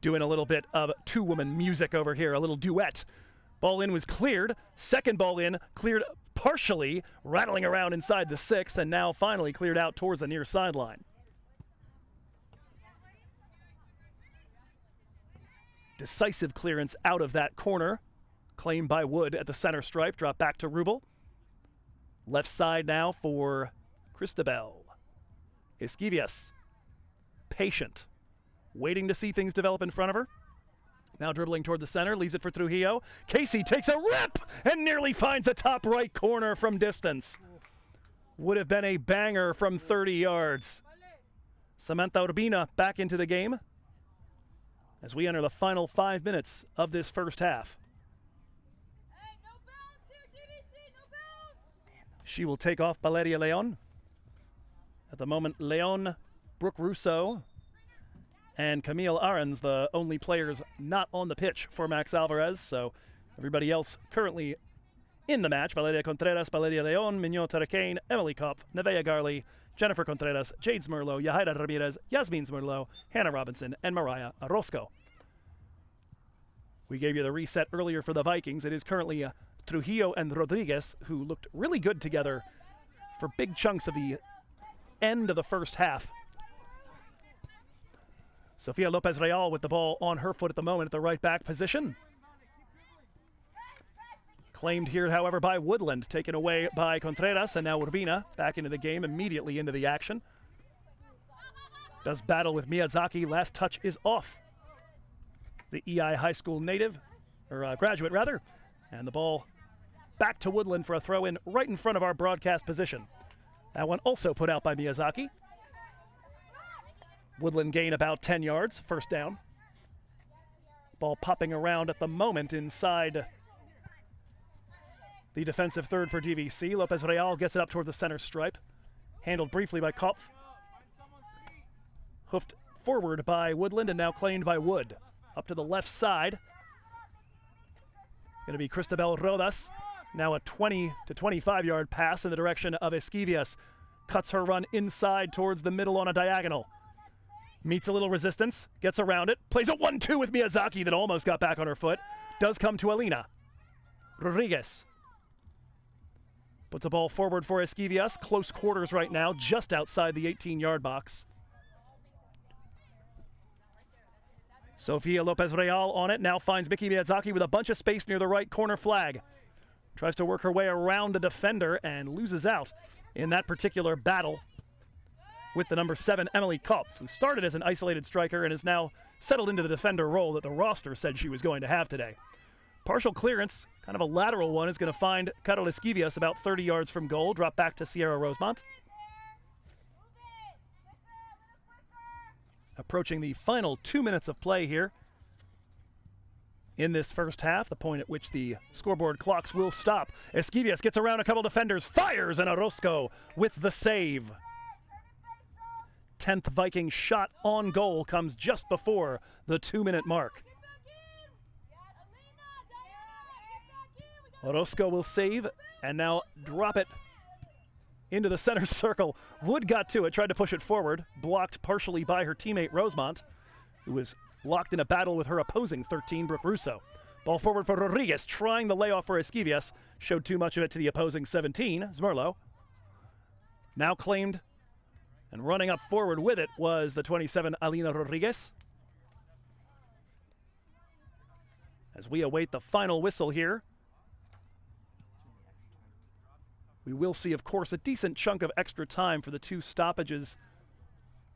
doing a little bit of two-woman music over here, a little duet. Ball in was cleared. Second ball in, cleared partially, rattling around inside the 6, and now finally cleared out towards the near sideline. Decisive clearance out of that corner. Claimed by Wood at the center stripe. Drop back to Rubel. Left side now for Cristobal. Esquivias. Patient. Waiting to see things develop in front of her. Now dribbling toward the center, leaves it for Trujillo. Casey takes a rip and nearly finds the top right corner from distance. Would have been a banger from 30 yards. Samantha Urbina back into the game as we enter the final 5 minutes of this first half. Hey, no bounce here, DVC, no bounce. She will take off Valeria Leon. At the moment, Leon, Brooke Russo, and Camille Arens, the only players not on the pitch for Max Alvarez. So everybody else currently in the match: Valeria Contreras, Valeria Leon, Mignon Terakane, Emily Kopp, Nevaeh Garley, Jennifer Contreras, Jade Zmerlo, Yahaira Ramirez, Yasmin Zmerlo, Hannah Robinson, and Mariah Orozco. We gave you the reset earlier for the Vikings. It is currently Trujillo and Rodriguez, who looked really good together for big chunks of the end of the first half. Sofia Lopez Real with the ball on her foot at the moment at the right back position. Claimed here, however, by Woodland, taken away by Contreras, and now Urbina back into the game, immediately into the action. Does battle with Miyazaki, last touch is off. The EI High School native, or graduate rather, and the ball back to Woodland for a throw in right in front of our broadcast position. That one also put out by Miyazaki. Woodland gain about 10 yards, first down. Ball popping around at the moment inside the defensive third for DVC. Lopez Real gets it up toward the center stripe. Handled briefly by Kopf. Hoofed forward by Woodland and now claimed by Wood. Up to the left side. It's going to be Cristobal Rodas. Now a 20 to 25 yard pass in the direction of Esquivias. Cuts her run inside towards the middle on a diagonal. Meets a little resistance, gets around it, plays a 1-2 with Miyazaki that almost got back on her foot. Does come to Alina. Rodriguez puts a ball forward for Esquivias. Close quarters right now, just outside the 18-yard box. Sofia Lopez Real on it, now finds Miki Miyazaki with a bunch of space near the right corner flag. Tries to work her way around a defender and loses out in that particular battle with the number 7, Emily Kopf, who started as an isolated striker and is now settled into the defender role that the roster said she was going to have today. Partial clearance, kind of a lateral one, is going to find Carol Esquivias about 30 yards from goal. Drop back to Sierra Rosemont. Approaching the final 2 minutes of play here in this first half, the point at which the scoreboard clocks will stop. Esquivias gets around a couple defenders, fires, and Orozco with the save. 10th Viking shot on goal comes just before the 2-minute mark. Orozco will save and now drop it into the center circle. Wood got to it, tried to push it forward, blocked partially by her teammate Rosemont, who was locked in a battle with her opposing 13, Brooke Russo. Ball forward for Rodriguez, trying the layoff for Esquivias. Showed too much of it to the opposing 17, Zmerlo. Now claimed and running up forward with it was the 27, Alina Rodriguez. As we await the final whistle here, we will see, of course, a decent chunk of extra time for the 2 stoppages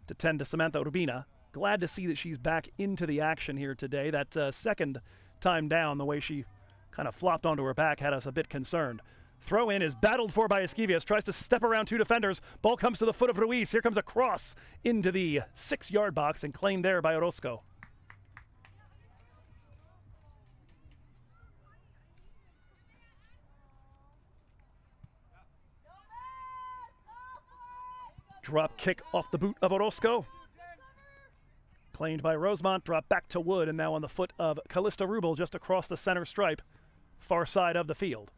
to tend to Samantha Urbina. Glad to see that she's back into the action here today. That second time down, the way she kind of flopped onto her back had us a bit concerned. Throw in is battled for by Esquivias, tries to step around 2 defenders. Ball comes to the foot of Ruiz. Here comes a cross into the 6-yard box and claimed there by Orozco. Drop kick off the boot of Orozco. Claimed by Rosemont, drop back to Wood, and now on the foot of Callista Rubel just across the center stripe, far side of the field.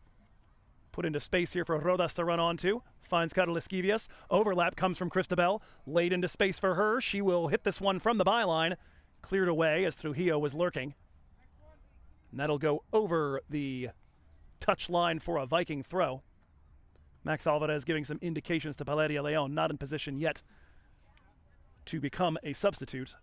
Put into space here for Rodas to run onto. Finds Carol Esquivias. Overlap comes from Cristabel. Laid into space for her. She will hit this one from the byline. Cleared away as Trujillo was lurking. And that'll go over the touch line for a Viking throw. Max Alvarez giving some indications to Valeria Leon, not in position yet to become a substitute.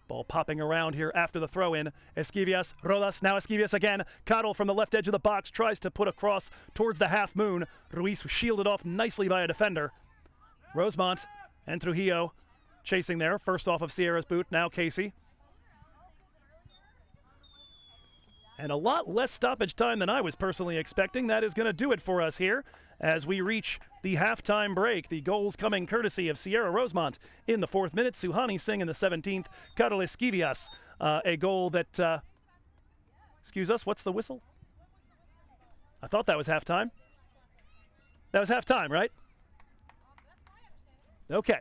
Ball popping around here after the throw-in. Esquivias, Rodas, now Esquivias again. Carol from the left edge of the box tries to put a cross towards the half moon. Ruiz shielded off nicely by a defender. Rosemont and Trujillo chasing there. First off of Sierra's boot, now Casey. And a lot less stoppage time than I was personally expecting. That is going to do it for us here as we reach the halftime break. The goals coming courtesy of Sierra Rosemont in the 4th minute, Suhani Singh in the 17th, Carol Esquivias, a goal that, excuse us, what's the whistle? I thought that was halftime. That was halftime, right? Okay.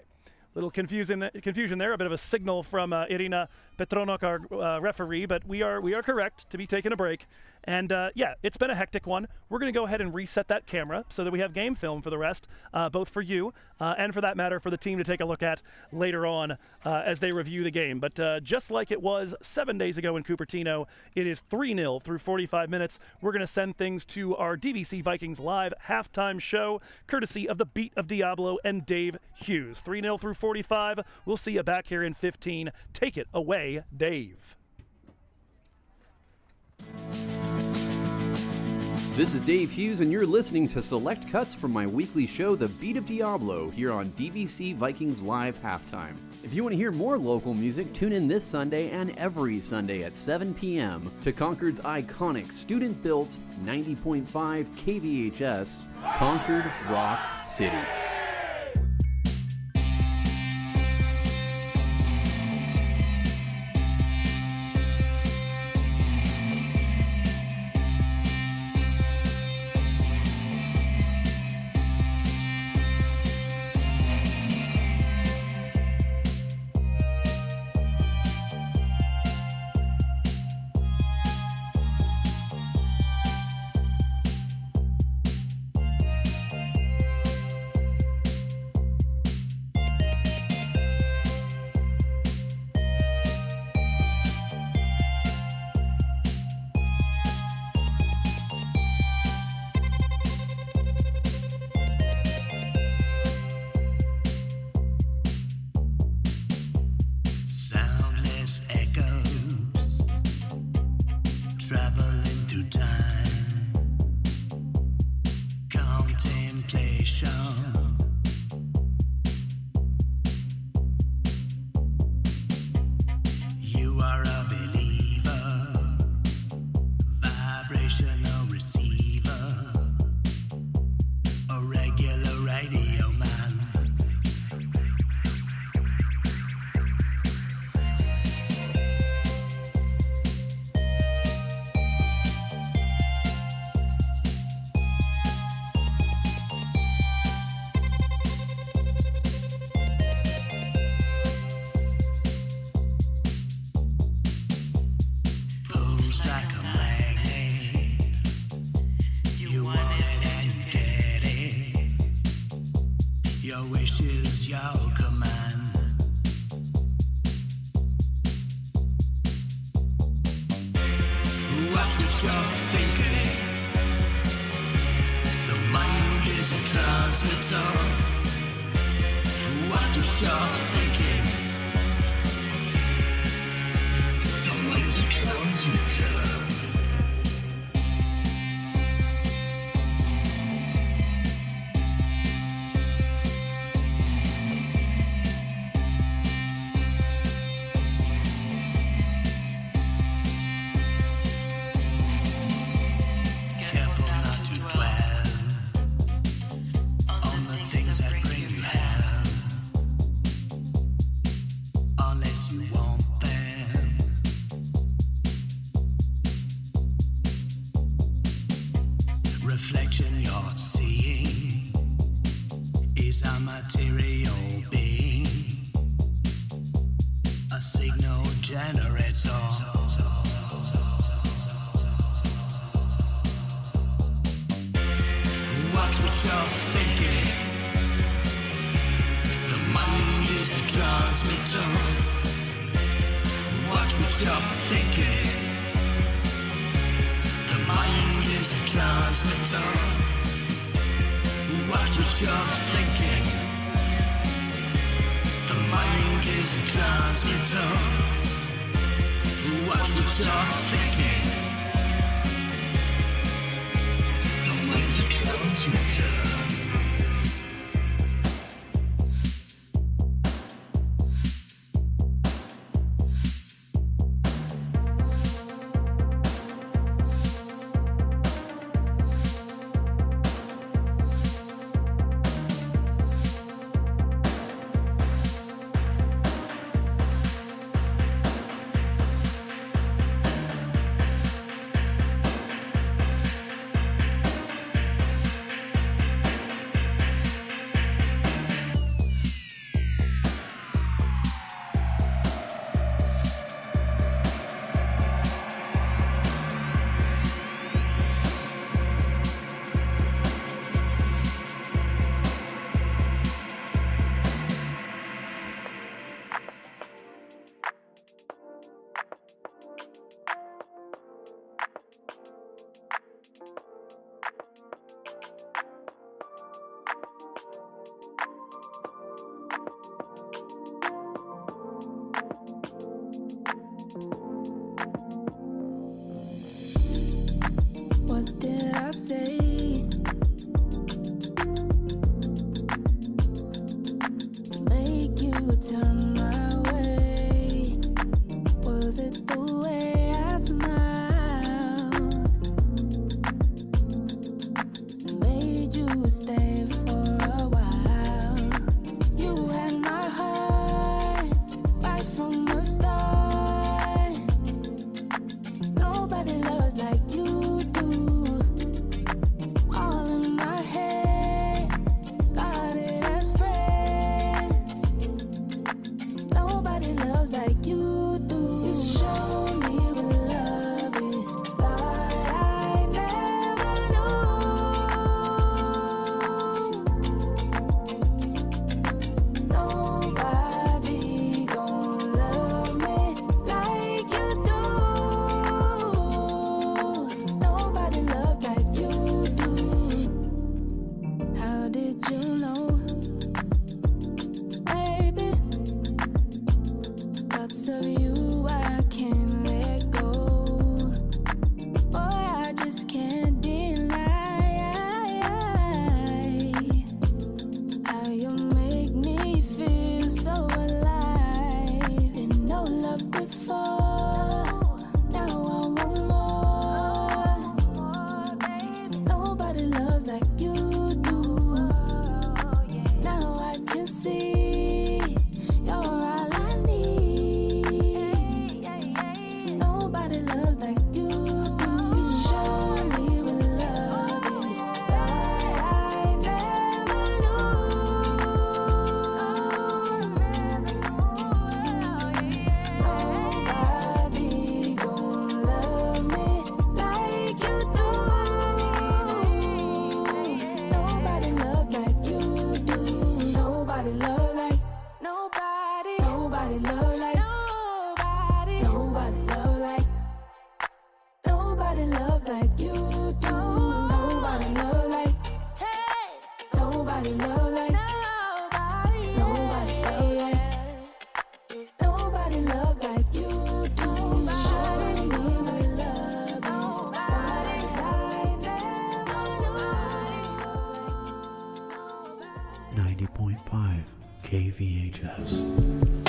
Little confusion there, a bit of a signal from Irina Petronok, our referee, but we are correct to be taking a break. And yeah, it's been a hectic one. We're going to go ahead and reset that camera so that we have game film for the rest, both for you and for that matter for the team to take a look at later on as they review the game. But just like it was 7 days ago in Cupertino, it is 3-0 through 45 minutes. We're going to send things to our DVC Vikings live halftime show, courtesy of the Beat of Diablo and Dave Hughes. 3-0 through 45. We'll see you back here in 15. Take it away, Dave. This is Dave Hughes, and you're listening to select cuts from my weekly show, The Beat of Diablo, here on DVC Vikings Live Halftime. If you want to hear more local music, tune in this Sunday and every Sunday at 7 p.m. to Concord's iconic student-built 90.5 KVHS, Concord Rock City. Careful not to dwell on the things that bring you hell, unless you want them. Reflection you're seeing is a material being, a signal generator. Watch what you're thinking. The mind is a transmitter. Watch what you're thinking. The mind is a transmitter. Watch what you're thinking. The mind is a transmitter. Watch what you're thinking. A transmitter. What did I say? To make you turn my way? Was it the way I smiled that made you stay for a while? You had my heart right from the start. Nobody loves like you do. All in my head, started as friends. Nobody loves like you do. You show me what love is, but I never knew. Nobody gon' love me like you do. Nobody loves like you do. How did you know, baby? Thoughts of you I can't let go. Boy, I just can't deny how you make me feel so alive. Been no love before, now I want more. Nobody loves like you do. Now I can see you're all I need. Nobody loves like you do. You show me what love is, but I never knew. Nobody gon' love me like you do. Nobody loves like you do. Nobody love like nobody. Nobody love like nobody. Nobody love like nobody love like you do. Nobody love like hey. Nobody love like nobody. Nobody love like nobody love like you do. Nobody 90.5 KVHS.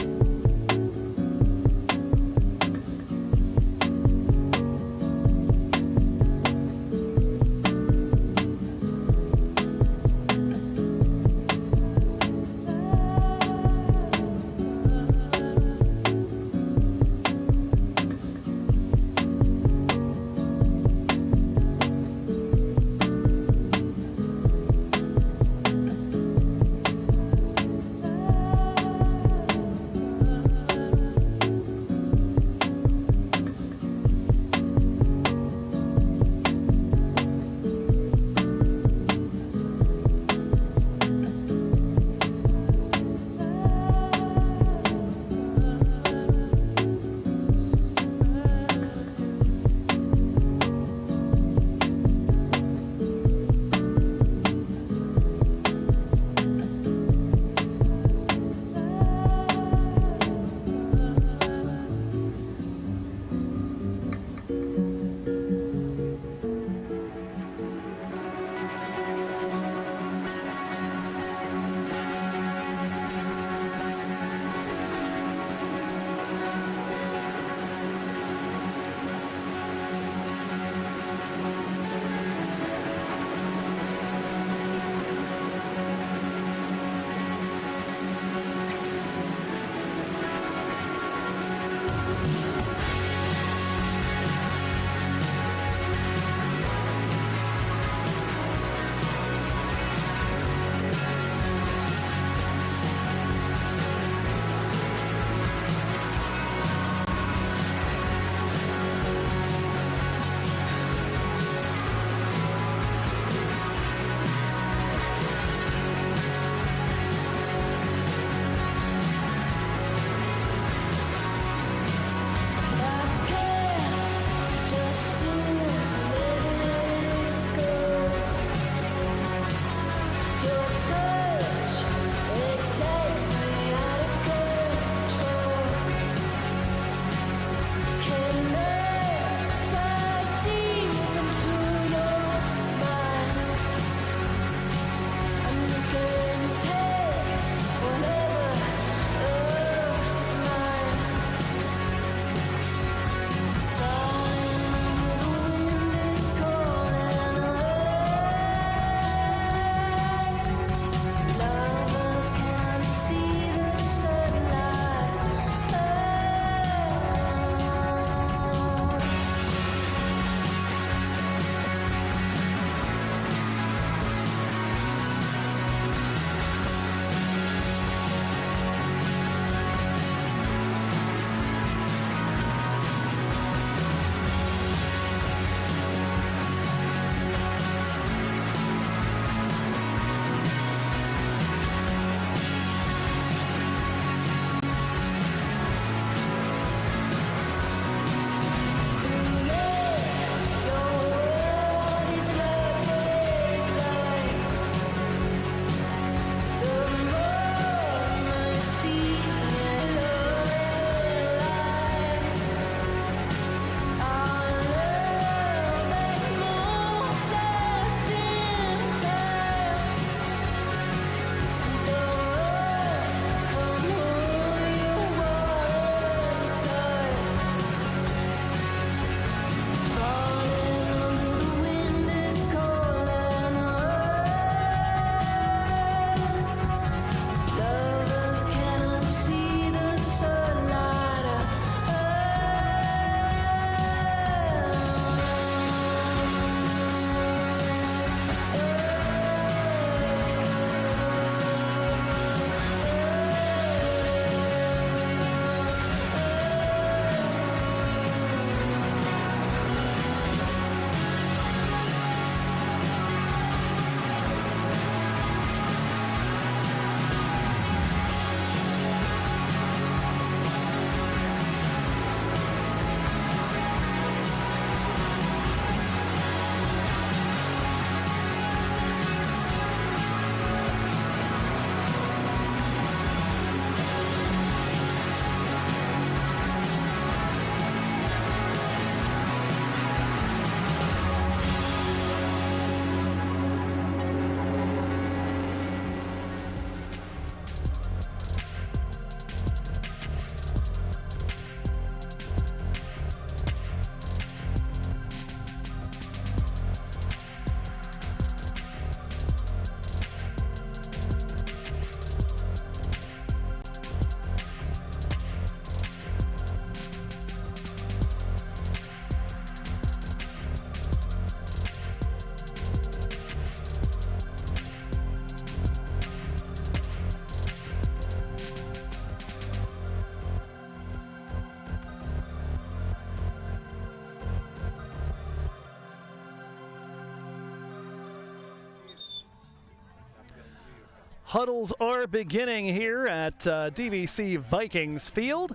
Huddles are beginning here at DVC Vikings Field.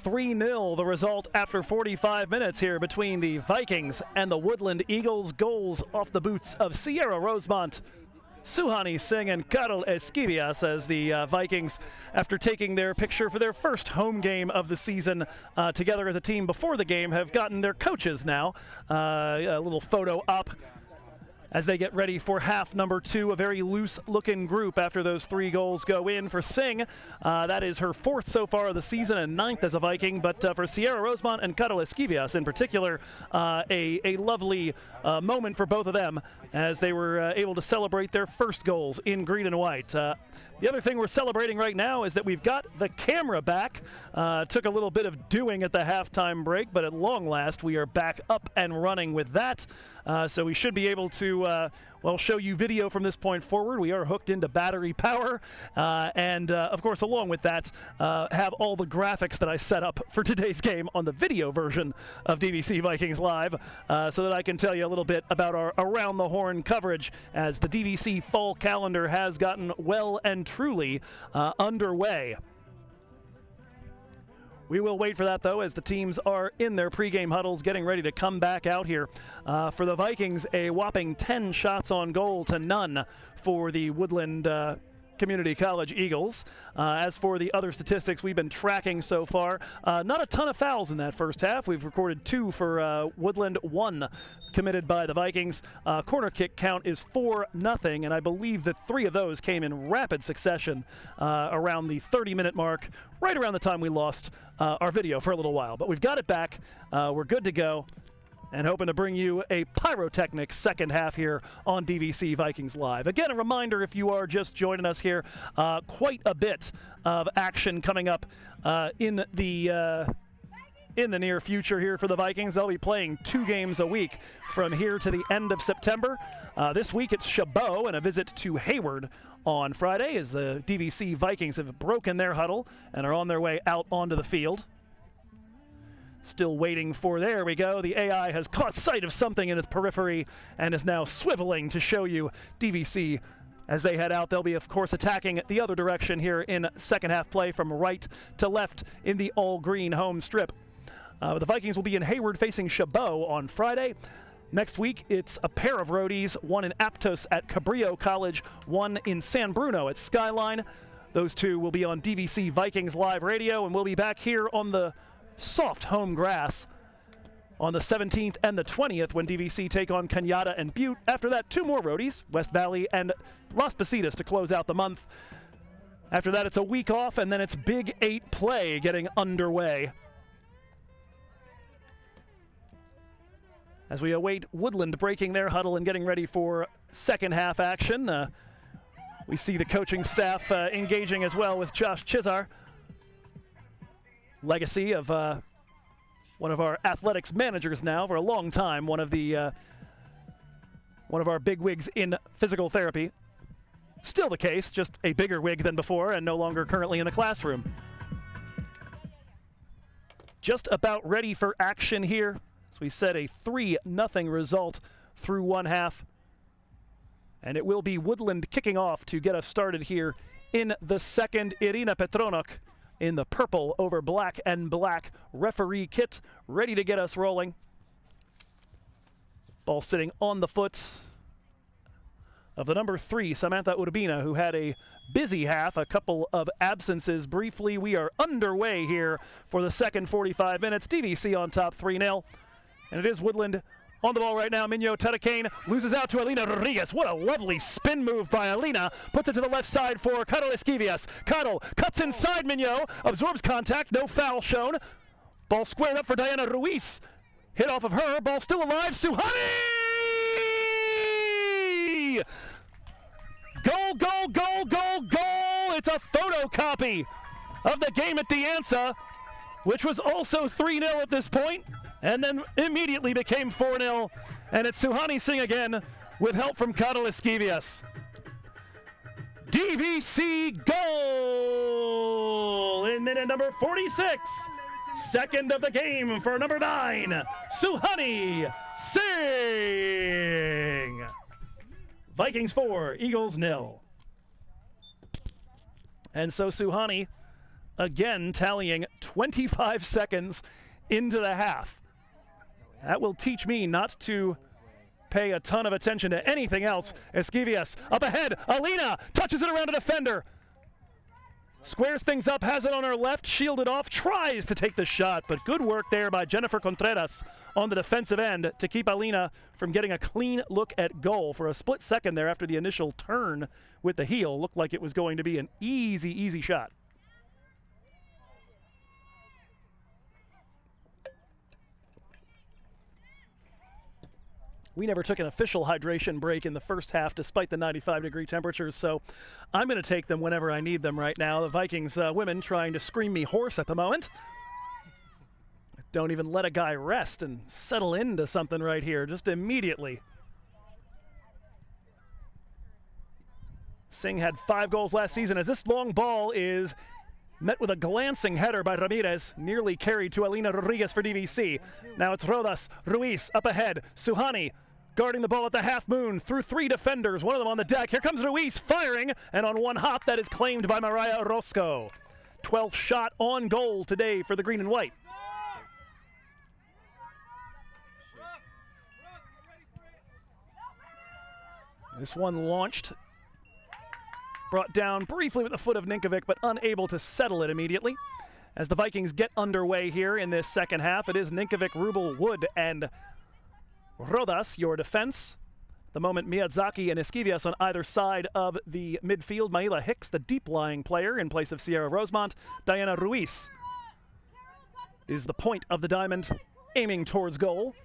3-0 the result after 45 minutes here between the Vikings and the Woodland Eagles. Goals off the boots of Sierra Rosemont, Suhani Singh, and Carol Esquivias as the Vikings, after taking their picture for their first home game of the season together as a team before the game, have gotten their coaches now. A little photo op as they get ready for half number 2, a very loose-looking group after those 3 goals go in for Singh. That is her 4th so far of the season and 9th as a Viking, but for Sierra Rosemont and Carol Esquivias in particular, a lovely moment for both of them as they were able to celebrate their first goals in green and white. The other thing we're celebrating right now is that we've got the camera back. Took a little bit of doing at the halftime break, but at long last we are back up and running with that. So we should be able to, well, show you video from this point forward. We are hooked into battery power, and of course, along with that, have all the graphics that I set up for today's game on the video version of DVC Vikings Live, so that I can tell you a little bit about our Around the Horn coverage as the DVC fall calendar has gotten well and truly underway. We will wait for that, though, as the teams are in their pregame huddles getting ready to come back out here. For the Vikings, a whopping 10 shots on goal to none for the Woodland Community College Eagles. As for the other statistics we've been tracking so far, not a ton of fouls in that first half. We've recorded 2 for Woodland, 1 committed by the Vikings. Corner kick count is 4-0, and I believe that 3 of those came in rapid succession around the 30-minute mark, right around the time we lost our video for a little while. But we've got it back. We're good to go, and hoping to bring you a pyrotechnic second half here on DVC Vikings Live. Again, a reminder, if you are just joining us here, quite a bit of action coming up in the near future here for the Vikings. They'll be playing 2 games a week from here to the end of September. This week it's Chabot and a visit to Hayward on Friday, as the DVC Vikings have broken their huddle and are on their way out onto the field. Still waiting for, there we go, the AI has caught sight of something in its periphery and is now swiveling to show you DVC as they head out. They'll be, of course, attacking the other direction here in second half play from right to left in the all-green home strip. The Vikings will be in Hayward facing Chabot on Friday. Next week, it's a pair of roadies, one in Aptos at Cabrillo College, one in San Bruno at Skyline. Those 2 will be on DVC Vikings Live Radio, and we'll be back here on the soft home grass on the 17th and the 20th when DVC take on Cañada and Butte. After that, 2 more roadies, West Valley and Las Positas, to close out the month. After that, it's a week off, and then it's Big 8 play getting underway as we await Woodland breaking their huddle and getting ready for second half action. We see the coaching staff engaging as well with Josh Chizar, legacy of one of our athletics managers now for a long time, one of our big wigs in physical therapy. Still the case, just a bigger wig than before and no longer currently in the classroom. Just about ready for action here. As we said, a 3-0 result through one half. And it will be Woodland kicking off to get us started here in the second. Irina Petronok in the purple over black and black referee kit, ready to get us rolling. Ball sitting on the foot of the number 3, Samantha Urbina, who had a busy half, a couple of absences briefly. We are underway here for the second 45 minutes. DVC on top 3-0. And it is Woodland on the ball right now. Minyo Tadakane loses out to Alina Rodriguez. What a lovely spin move by Alina. Puts it to the left side for Carol Esquivias. Carol cuts inside Minyo, absorbs contact, no foul shown. Ball squared up for Diana Ruiz. Hit off of her, ball still alive. Suhani! Goal, goal, goal, goal, goal! It's a photocopy of the game at the Ansa, which was also 3-0 at this point, and then immediately became 4-0. And it's Suhani Singh again with help from Carol Esquivias. DVC goal in minute number 46. Second of the game for number 9, Suhani Singh. Vikings 4, Eagles 0. And so Suhani again tallying 25 seconds into the half. That will teach me not to pay a ton of attention to anything else. Esquivias up ahead. Alina touches it around a defender. Squares things up, has it on her left, shielded off, tries to take the shot, but good work there by Jennifer Contreras on the defensive end to keep Alina from getting a clean look at goal. For a split second there after the initial turn with the heel, looked like it was going to be an easy shot. We never took an official hydration break in the first half despite the 95-degree temperatures, so I'm going to take them whenever I need them right now. The Vikings women trying to scream me hoarse at the moment. Don't even let a guy rest and settle into something right here, just immediately. Singh had 5 goals last season as this long ball is met with a glancing header by Ramirez, nearly carried to Alina Rodriguez for DVC. Now it's Rodas, Ruiz up ahead, Suhani guarding the ball at the half moon through 3 defenders, one of them on the deck. Here comes Ruiz firing, and on one hop that is claimed by Mariah Orozco. 12th shot on goal today for the green and white. This one launched, brought down briefly with the foot of Ninkovic, but unable to settle it immediately. As the Vikings get underway here in this second half, it is Ninkovic, Rubel, Wood, and Rodas, your defense. The moment Miyazaki and Esquivias on either side of the midfield. Maila Hicks, the deep-lying player, in place of Sierra Rosemont. Diana Ruiz is the point of the diamond, aiming towards goal.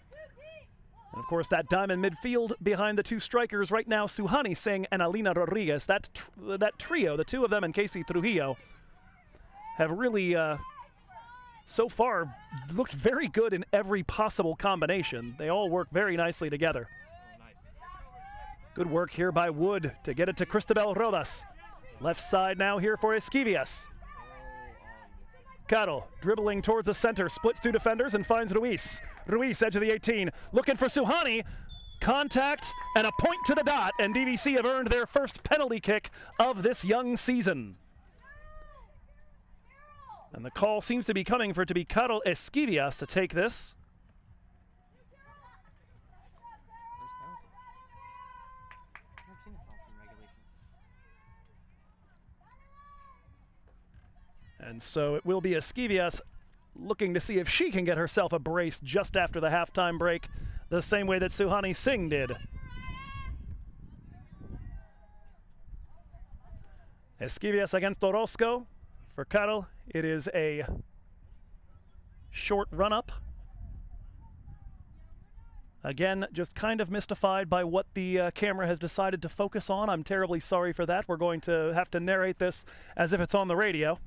And of course, that diamond midfield behind the 2 strikers right now, Suhani Singh and Alina Rodriguez. That trio, the 2 of them and Casey Trujillo, have really, so far, looked very good in every possible combination. They all work very nicely together. Good work here by Wood to get it to Cristabel Rodas. Left side now here for Esquivias. Caro dribbling towards the center, splits 2 defenders and finds Ruiz. Ruiz, edge of the 18, looking for Suhani. Contact and a point to the dot, and DVC have earned their first penalty kick of this young season. And the call seems to be coming for it to be Caro Esquivias to take this. And so it will be Esquivias looking to see if she can get herself a brace just after the halftime break, the same way that Suhani Singh did. Esquivias against Orozco. For Caro, it is a short run-up. Again, just kind of mystified by what the camera has decided to focus on. I'm terribly sorry for that. We're going to have to narrate this as if it's on the radio.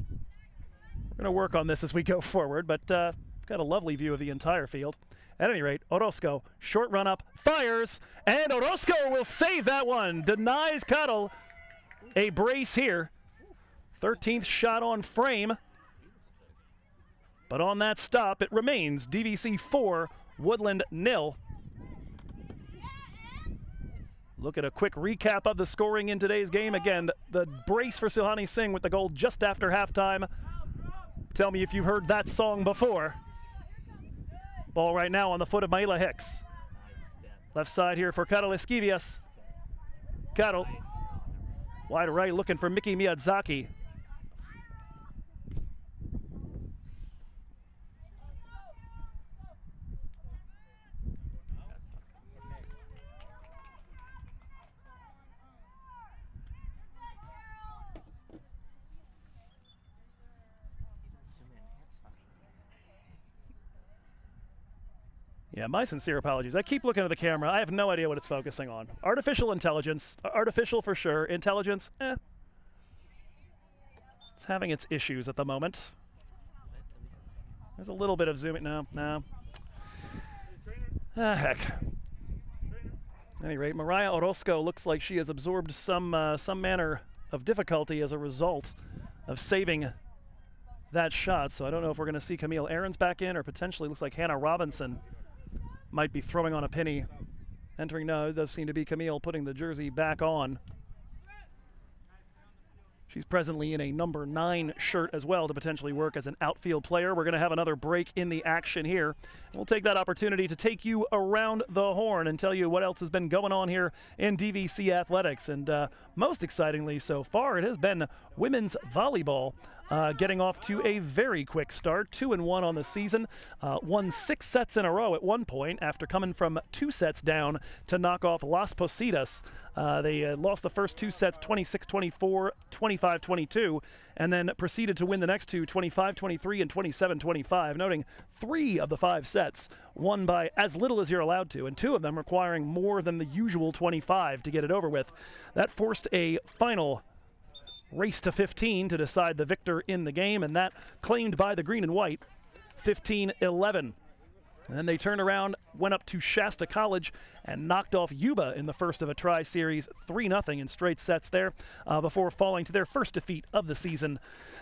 We're going to work on this as we go forward, but got a lovely view of the entire field. At any rate, Orozco, short run-up, fires, and Orozco will save that one. Denies Caro a brace here. 13th shot on frame. But on that stop, it remains DVC 4, Woodland 0. Look at a quick recap of the scoring in today's game. Again, the brace for Suhani Singh with the goal just after halftime. Tell me if you've heard that song before. Ball right now on the foot of Maila Hicks. Left side here for Caro Esquivias. Caro, wide right looking for Miki Miyazaki. Yeah, my sincere apologies. I keep looking at the camera. I have no idea what it's focusing on. Artificial intelligence, artificial for sure. Intelligence, it's having its issues at the moment. There's a little bit of zooming. No. Heck. At any rate, Mariah Orozco looks like she has absorbed some manner of difficulty as a result of saving that shot. So I don't know if we're going to see Camille Aarons back in, or potentially looks like Hannah Robinson might be throwing on a penny. Entering now, it does seem to be Camille putting the jersey back on. She's presently in a number 9 shirt as well to potentially work as an outfield player. We're going to have another break in the action here. And we'll take that opportunity to take you around the horn and tell you what else has been going on here in DVC athletics. And most excitingly so far, it has been women's volleyball. Getting off to a very quick start, 2-1 on the season. Won 6 sets in a row at one point after coming from 2 sets down to knock off Las Positas. They lost the first 2 sets 26-24, 25-22, and then proceeded to win the next 2, 25-23 and 27-25, noting 3 of the 5 sets won by as little as you're allowed to, and 2 of them requiring more than the usual 25 to get it over with. That forced a final race to 15 to decide the victor in the game, and that claimed by the green and white, 15-11. And then they turned around, went up to Shasta College, and knocked off Yuba in the first of a tri-series, 3-0 in straight sets there, before falling to their first defeat of the season,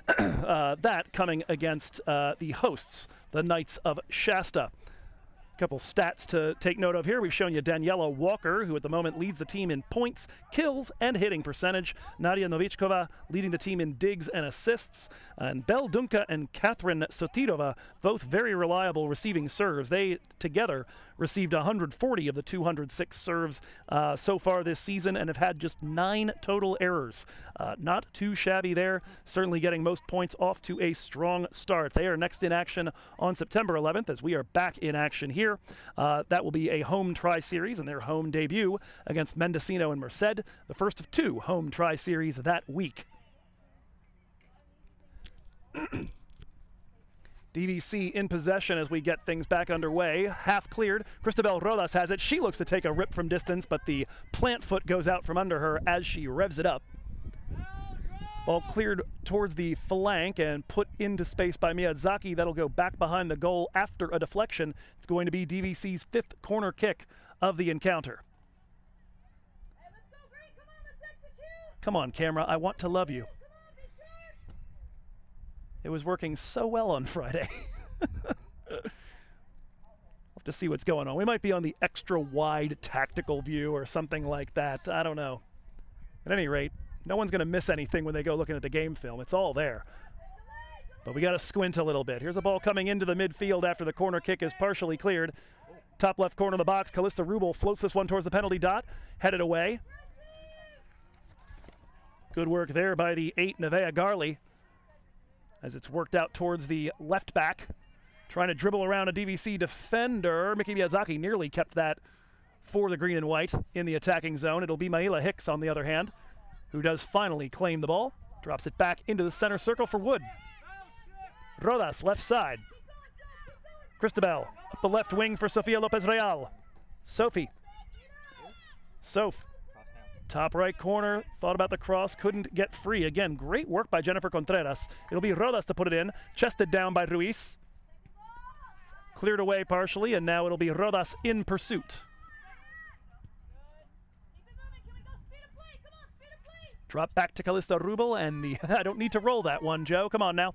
that coming against the hosts, the Knights of Shasta. Couple stats to take note of here. We've shown you Daniela Walker, who at the moment leads the team in points, kills, and hitting percentage. Nadia Novichkova leading the team in digs and assists. And Bel Dunka and Catherine Sotirova, both very reliable receiving serves. They together received 140 of the 206 serves so far this season and have had just 9 total errors. Not too shabby there. Certainly getting most points off to a strong start. They are next in action on September 11th as we are back in action here. That will be a home tri-series and their home debut against Mendocino and Merced, the first of 2 home tri-series that week. DVC in possession as we get things back underway. Half cleared. Cristabel Rodas has it. She looks to take a rip from distance, but the plant foot goes out from under her as she revs it up. Ball cleared towards the flank and put into space by Miyazaki. That'll go back behind the goal after a deflection. It's going to be DVC's 5th corner kick of the encounter. Hey, let's go, Bree. Come on, let's execute. Come on, camera. I want to love you. Come on, be sharp. It was working so well on Friday. We'll have to see what's going on. We might be on the extra wide tactical view or something like that. I don't know. At any rate, no one's going to miss anything when they go looking at the game film. It's all there. But we got to squint a little bit. Here's a ball coming into the midfield after the corner kick is partially cleared. Top left corner of the box, Callista Rubel floats this one towards the penalty dot. Headed away. Good work there by the 8, Nevaeh Garley, as it's worked out towards the left back. Trying to dribble around a DVC defender. Miki Miyazaki nearly kept that for the green and white in the attacking zone. It'll be Maila Hicks, on the other hand, who does finally claim the ball. Drops it back into the center circle for Wood. Rodas, left side. Cristabel, up the left wing for Sofia Lopez Real. Sophie. Soph. Top right corner, thought about the cross, couldn't get free. Again, great work by Jennifer Contreras. It'll be Rodas to put it in. Chested down by Ruiz. Cleared away partially, and now it'll be Rodas in pursuit. Drop back to Callista Rubel, and the I don't need to roll that one, Joe. Come on now.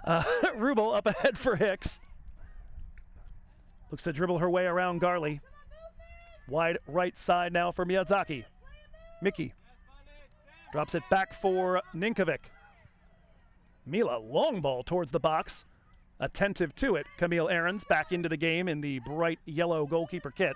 Rubel up ahead for Hicks. Looks to dribble her way around Garley. Wide right side now for Miyazaki. Miki drops it back for Ninkovic. Mila, long ball towards the box. Attentive to it. Camille Ahrens back into the game in the bright yellow goalkeeper kit.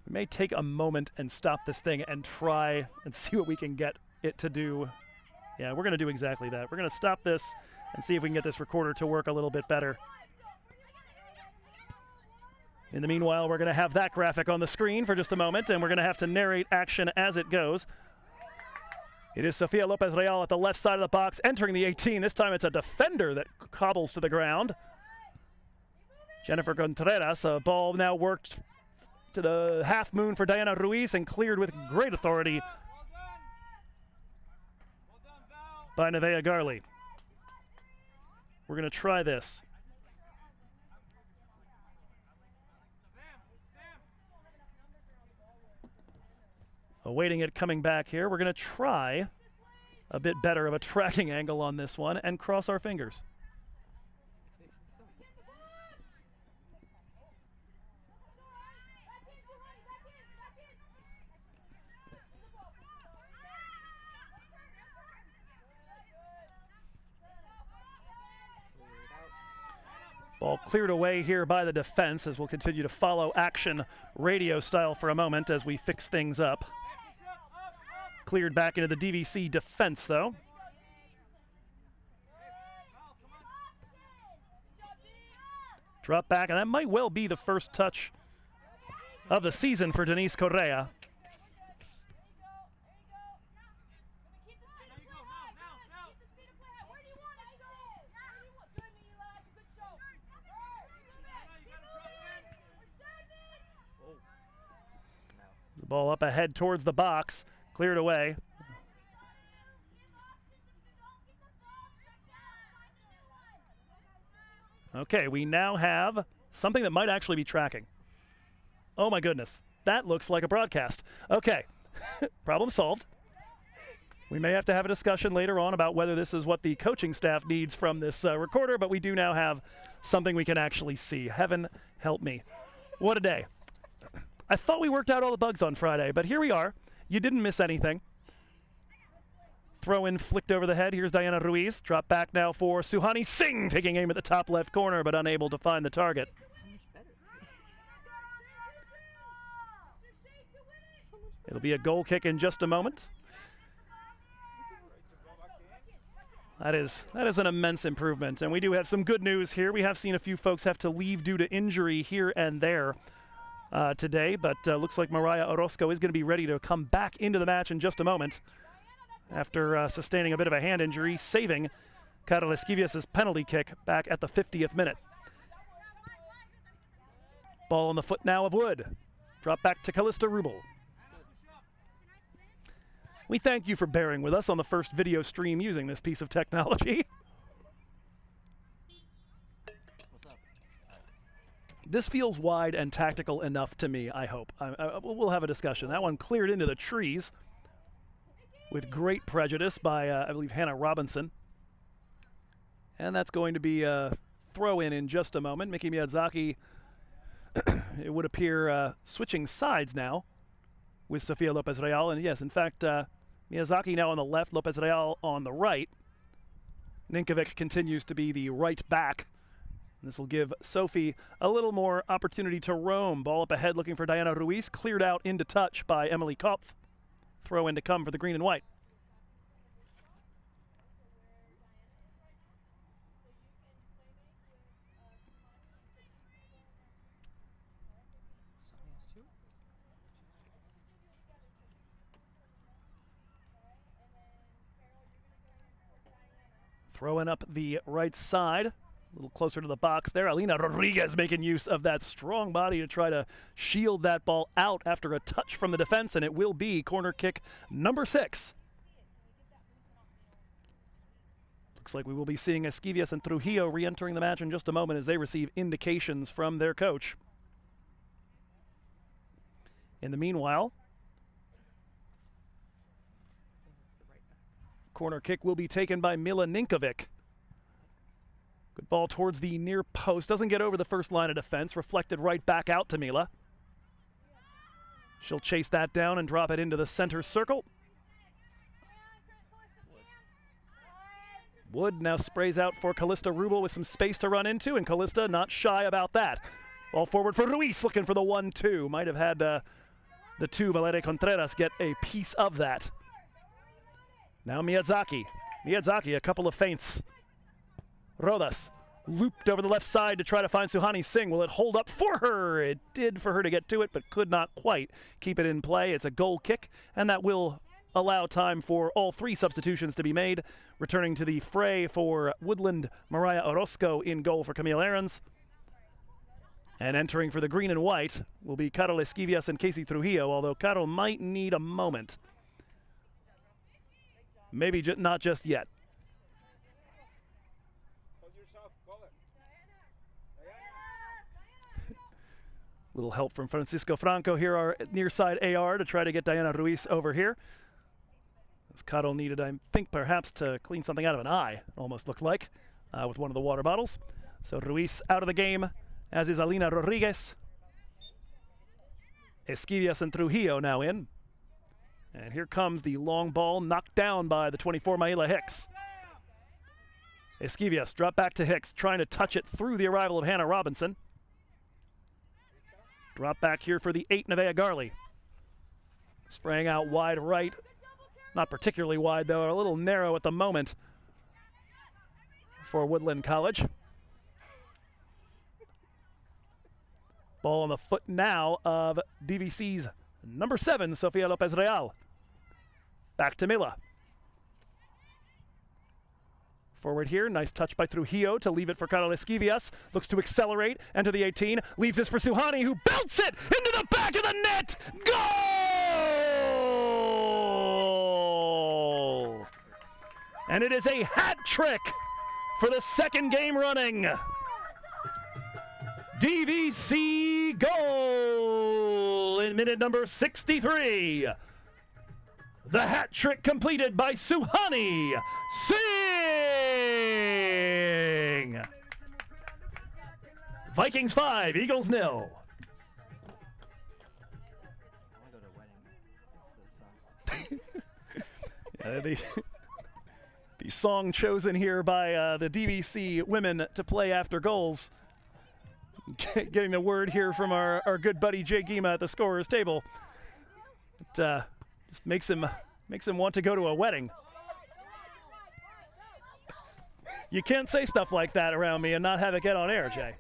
We may take a moment and stop this thing and try and see what we can get it to do. Yeah, we're going to do exactly that. We're going to stop this and see if we can get this recorder to work a little bit better. In the meanwhile, we're going to have that graphic on the screen for just a moment, and we're going to have to narrate action as it goes. It is Sofia Lopez Real at the left side of the box, entering the 18. This time it's a defender that cobbles to the ground. Jennifer Contreras, a ball now worked to the half moon for Diana Ruiz and cleared with great authority by Nevaeh Garley. We're going to try this. Awaiting it coming back here. We're going to try a bit better of a tracking angle on this one and cross our fingers. Ball cleared away here by the defense as we'll continue to follow action radio style for a moment as we fix things up. Cleared back into the DVC defense though. Drop back, and that might well be the first touch of the season for Denise Correa. The ball up ahead towards the box, cleared away. Okay, we now have something that might actually be tracking. Oh my goodness, that looks like a broadcast. Okay, problem solved. We may have to have a discussion later on about whether this is what the coaching staff needs from this recorder, but we do now have something we can actually see. Heaven help me. What a day. I thought we worked out all the bugs on Friday, but here we are. You didn't miss anything. Throw in flicked over the head. Here's Diana Ruiz. Drop back now for Suhani Singh, taking aim at the top left corner, but unable to find the target. It'll be a goal kick in just a moment. That is an immense improvement, and we do have some good news here. We have seen a few folks have to leave due to injury here and there today, but looks like Mariah Orozco is going to be ready to come back into the match in just a moment after sustaining a bit of a hand injury, saving Carol Esquivias' penalty kick back at the 50th minute. Ball on the foot now of Wood. Drop back to Callista Rubel. We thank you for bearing with us on the first video stream using this piece of technology. This feels wide and tactical enough to me, I hope. We'll have a discussion. That one cleared into the trees with great prejudice by, I believe, Hannah Robinson. And that's going to be a throw-in in just a moment. Miki Miyazaki, it would appear, switching sides now with Sofia Lopez-Real. And yes, in fact, Miyazaki now on the left, Lopez-Real on the right. Ninkovic continues to be the right back. This will give Sophie a little more opportunity to roam. Ball up ahead looking for Diana Ruiz. Cleared out into touch by Emily Kopf. Throw in to come for the green and white. Throwing up the right side, a little closer to the box there. Alina Rodriguez making use of that strong body to try to shield that ball out after a touch from the defense, and it will be corner kick number 6. Looks like we will be seeing Esquivias and Trujillo re-entering the match in just a moment as they receive indications from their coach. In the meanwhile, corner kick will be taken by Mila Ninkovic. Good ball towards the near post. Doesn't get over the first line of defense. Reflected right back out to Mila. She'll chase that down and drop it into the center circle. Wood now sprays out for Callista Rubel with some space to run into, and Callista not shy about that. Ball forward for Ruiz, looking for the 1-2. Might have had the 2 Valeria Contreras get a piece of that. Now Miyazaki. Miyazaki, a couple of feints. Rodas looped over the left side to try to find Suhani Singh. Will it hold up for her? It did for her to get to it, but could not quite keep it in play. It's a goal kick, and that will allow time for all 3 substitutions to be made. Returning to the fray for Woodland, Mariah Orozco in goal for Camille Aarons. And entering for the green and white will be Carol Esquivias and Casey Trujillo, although Carol might need a moment. Maybe not just yet. Little help from Francisco Franco here, our near side AR, to try to get Diana Ruiz over here. As Caro needed, I think, perhaps to clean something out of an eye, almost looked like, with one of the water bottles. So Ruiz out of the game, as is Alina Rodriguez. Esquivias and Trujillo now in. And here comes the long ball, knocked down by the 24, Maila Hicks. Esquivias drop back to Hicks, trying to touch it through the arrival of Hannah Robinson. Drop back here for the 8, Nevaeh Garley. Spraying out wide right. Not particularly wide, though, a little narrow at the moment for Woodland College. Ball on the foot now of DVC's number 7, Sofia Lopez Real. Back to Mila. Forward here, nice touch by Trujillo to leave it for Carol Esquivias. Looks to accelerate, enter the 18, leaves this for Suhani, who belts it into the back of the net! Goal! And it is a hat trick for the second game running. DVC goal in minute number 63. The hat trick completed by Suhani Singh. Vikings 5, Eagles 0. The song chosen here by the DVC women to play after goals. Getting the word here from our good buddy Jay Gima at the scorer's table. It just makes him want to go to a wedding. You can't say stuff like that around me and not have it get on air, Jay.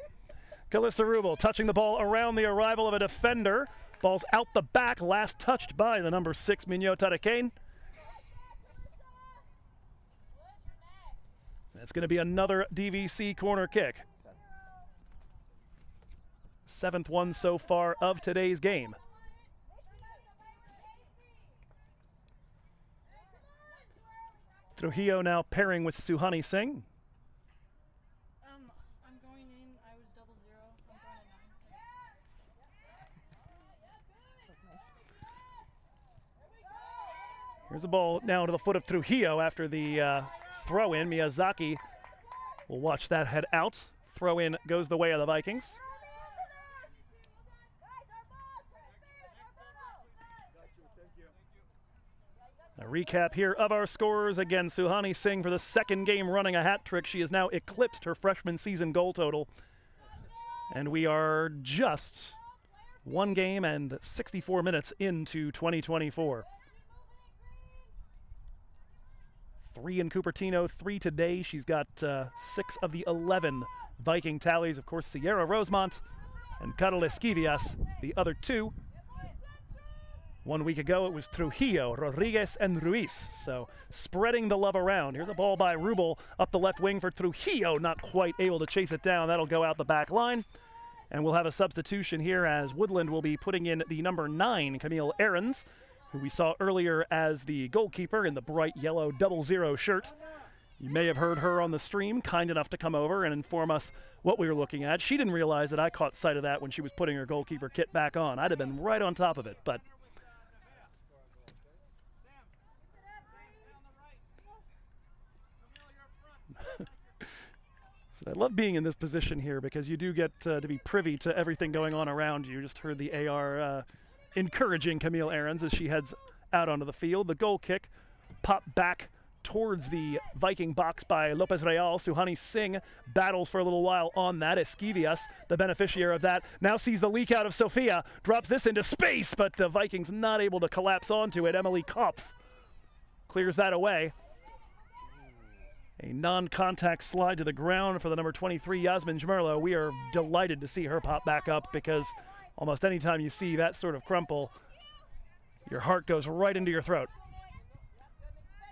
Calista Rubel touching the ball around the arrival of a defender. Ball's out the back, last touched by the number 6, Mignot Tarakane. That's going to be another DVC corner kick. 7th one so far of today's game. Trujillo now pairing with Suhani Singh. I'm going in. I was 0-0. I'm going at 9. Here's the ball now to the foot of Trujillo after the throw in. Miyazaki will watch that head out. Throw in goes the way of the Vikings. A recap here of our scores. Again, Suhani Singh for the second game running a hat trick. She has now eclipsed her freshman season goal total. And we are just 1 game and 64 minutes into 2024. 3 in Cupertino, 3 today. She's got 6 of the 11 Viking tallies. Of course, Sierra Rosemont and Carol Esquivias, the other 2. 1 week ago, it was Trujillo, Rodriguez, and Ruiz. So spreading the love around. Here's a ball by Rubel up the left wing for Trujillo. Not quite able to chase it down. That'll go out the back line. And we'll have a substitution here as Woodland will be putting in the number 9, Camille Ahrens, who we saw earlier as the goalkeeper in the bright yellow 00 shirt. You may have heard her on the stream, kind enough to come over and inform us what we were looking at. She didn't realize that I caught sight of that when she was putting her goalkeeper kit back on. I'd have been right on top of it, but so I love being in this position here because you do get to be privy to everything going on around you. Just heard the AR encouraging Camille Ahrens as she heads out onto the field. The goal kick popped back towards the Viking box by Lopez Real. Suhani Singh battles for a little while on that. Esquivias, the beneficiary of that, now sees the leak out of Sofia, drops this into space, but the Vikings not able to collapse onto it. Emily Kopf clears that away. A non-contact slide to the ground for the number 23, Yasmin Jmerlo. We are delighted to see her pop back up because almost any time you see that sort of crumple, your heart goes right into your throat.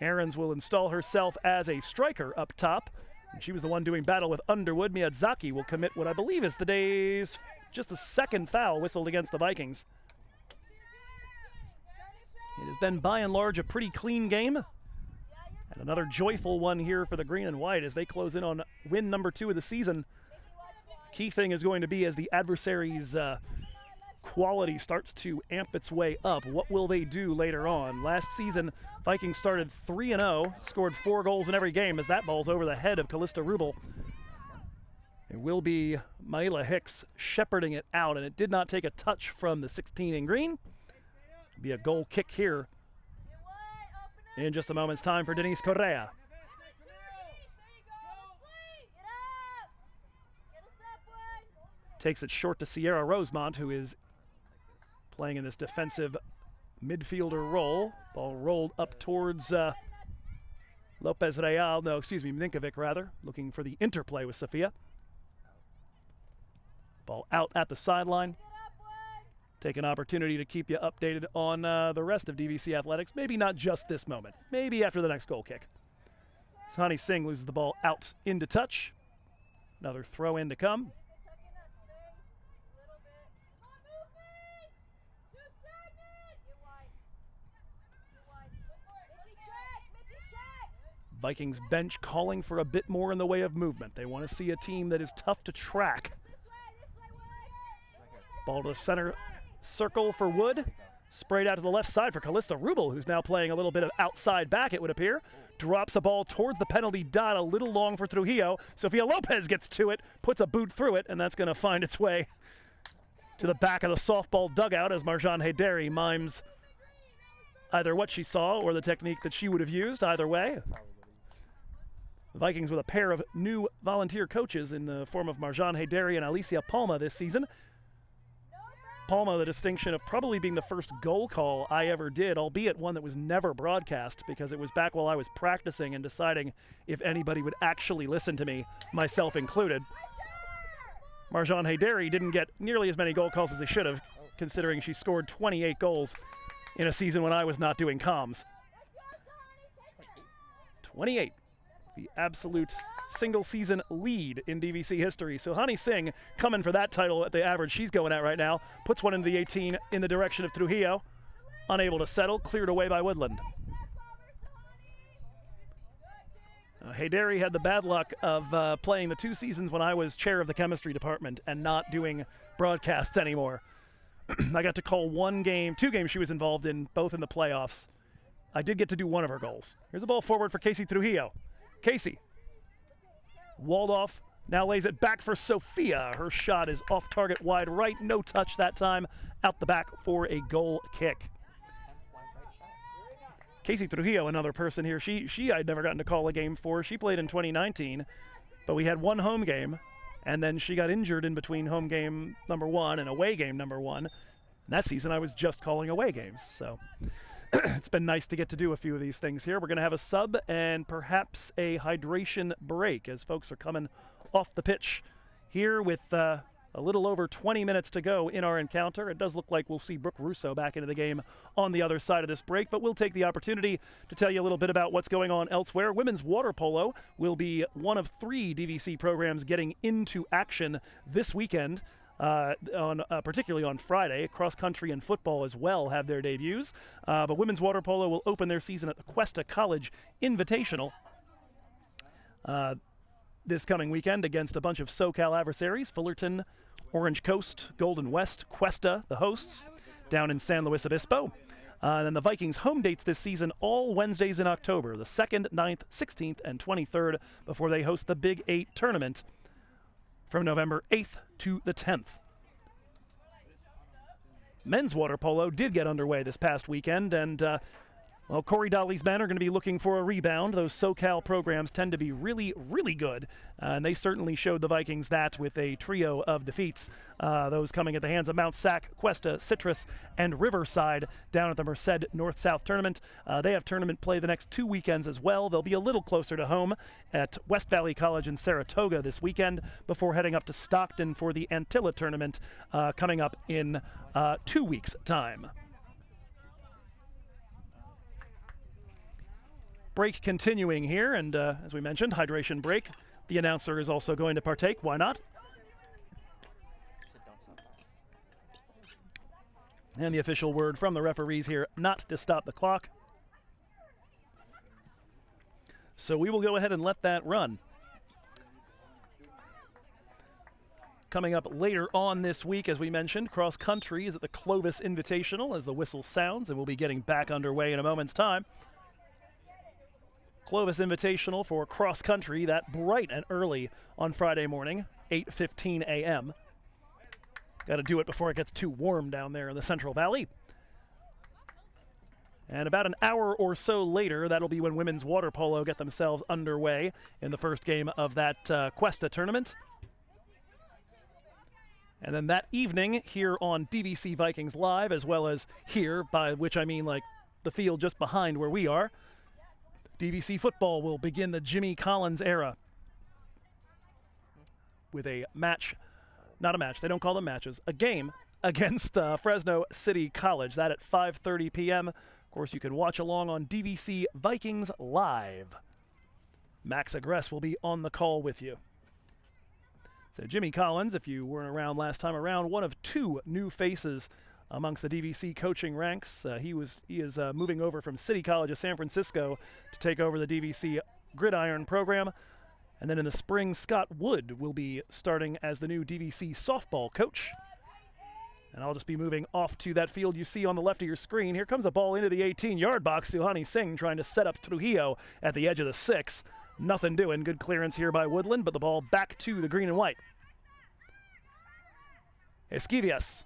Ahrens will install herself as a striker up top. And she was the one doing battle with Underwood. Miyazaki will commit what I believe is the day's just the 2nd foul whistled against the Vikings. It has been by and large a pretty clean game. And another joyful one here for the green and white as they close in on win number 2 of the season. Key thing is going to be as the adversaries quality starts to amp its way up. What will they do later on? Last season, Vikings started 3-0, scored 4 goals in every game as that ball's over the head of Callista Rubel. It will be Maila Hicks shepherding it out, and it did not take a touch from the 16 in green. It'll be a goal kick here in just a moment's time for Denise Correa. Takes it short to Sierra Rosemont, who is playing in this defensive midfielder role. Ball rolled up towards Minkovic rather, looking for the interplay with Sofia. Ball out at the sideline. Take an opportunity to keep you updated on the rest of DVC athletics. Maybe not just this moment. Maybe after the next goal kick. Sahani Singh loses the ball out into touch. Another throw in to come. Vikings bench calling for a bit more in the way of movement. They want to see a team that is tough to track. Ball to the center circle for Wood. Sprayed out to the left side for Callista Rubel, who's now playing a little bit of outside back, it would appear. Drops a ball towards the penalty dot, a little long for Trujillo. Sofia Lopez gets to it, puts a boot through it, and that's going to find its way to the back of the softball dugout as Marjan Hayderi mimes either what she saw or the technique that she would have used, either way. The Vikings with a pair of new volunteer coaches in the form of Marjan Hayderi and Alicia Palma this season. Palma, the distinction of probably being the first goal call I ever did, albeit one that was never broadcast because it was back while I was practicing and deciding if anybody would actually listen to me, myself included. Marjan Hayderi didn't get nearly as many goal calls as he should have, considering she scored 28 goals in a season when I was not doing comms. 28. The absolute single season lead in DVC history. So Hani Singh coming for that title at the average she's going at right now. Puts one into the 18 in the direction of Trujillo. Unable to settle, cleared away by Woodland. Hayderi had the bad luck of playing the 2 seasons when I was chair of the chemistry department and not doing broadcasts anymore. I got to call 2 games she was involved in, both in the playoffs. I did get to do one of her goals. Here's a ball forward for Casey Trujillo. Casey, walled off, now lays it back for Sofia. Her shot is off target wide right, no touch that time, out the back for a goal kick. Casey Trujillo, another person here, she I'd never gotten to call a game for. She played in 2019, but we had 1 home game, and then she got injured in between home game number 1 and away game number 1. And that season I was just calling away games, so it's been nice to get to do a few of these things here. We're going to have a sub and perhaps a hydration break as folks are coming off the pitch here with a little over 20 minutes to go in our encounter. It does look like we'll see Brooke Russo back into the game on the other side of this break, but we'll take the opportunity to tell you a little bit about what's going on elsewhere. Women's water polo will be one of 3 DVC programs getting into action this weekend. Particularly on Friday. Cross country and football as well have their debuts. But women's water polo will open their season at the Cuesta College Invitational this coming weekend against a bunch of SoCal adversaries. Fullerton, Orange Coast, Golden West, Cuesta, the hosts, down in San Luis Obispo. And then the Vikings home dates this season all Wednesdays in October, the 2nd, 9th, 16th, and 23rd, before they host the Big 8 tournament from November 8th to the 10th. Men's water polo did get underway this past weekend, and well, Corey Dolly's men are going to be looking for a rebound. Those SoCal programs tend to be really, really good, and they certainly showed the Vikings that with a trio of defeats. Those coming at the hands of Mount Sac, Cuesta, Citrus, and Riverside down at the Merced North-South Tournament. They have tournament play the next 2 weekends as well. They'll be a little closer to home at West Valley College in Saratoga this weekend before heading up to Stockton for the Antilla Tournament coming up in 2 weeks' time. Break continuing here, and as we mentioned, hydration break. The announcer is also going to partake. Why not? And the official word from the referees here, not to stop the clock. So we will go ahead and let that run. Coming up later on this week, as we mentioned, cross country is at the Clovis Invitational as the whistle sounds, and we'll be getting back underway in a moment's time. Clovis Invitational for cross country, that bright and early on Friday morning, 8:15 a.m. Got to do it before it gets too warm down there in the Central Valley. And about an hour or so later, that'll be when women's water polo get themselves underway in the first game of that Cuesta tournament. And then that evening here on DVC Vikings Live, as well as here, by which I mean like the field just behind where we are, DVC football will begin the Jimmy Collins era with a match, not a match, they don't call them matches, a game against Fresno City College. That at 5:30 p.m. Of course, you can watch along on DVC Vikings Live. Max Agress will be on the call with you. So Jimmy Collins, if you weren't around last time around, one of two new faces amongst the DVC coaching ranks. He is moving over from City College of San Francisco to take over the DVC Gridiron program. And then in the spring, Scott Wood will be starting as the new DVC softball coach. And I'll just be moving off to that field you see on the left of your screen. Here comes a ball into the 18-yard box. Suhani Singh trying to set up Trujillo at the edge of the 6. Nothing doing. Good clearance here by Woodland, but the ball back to the green and white. Esquivias.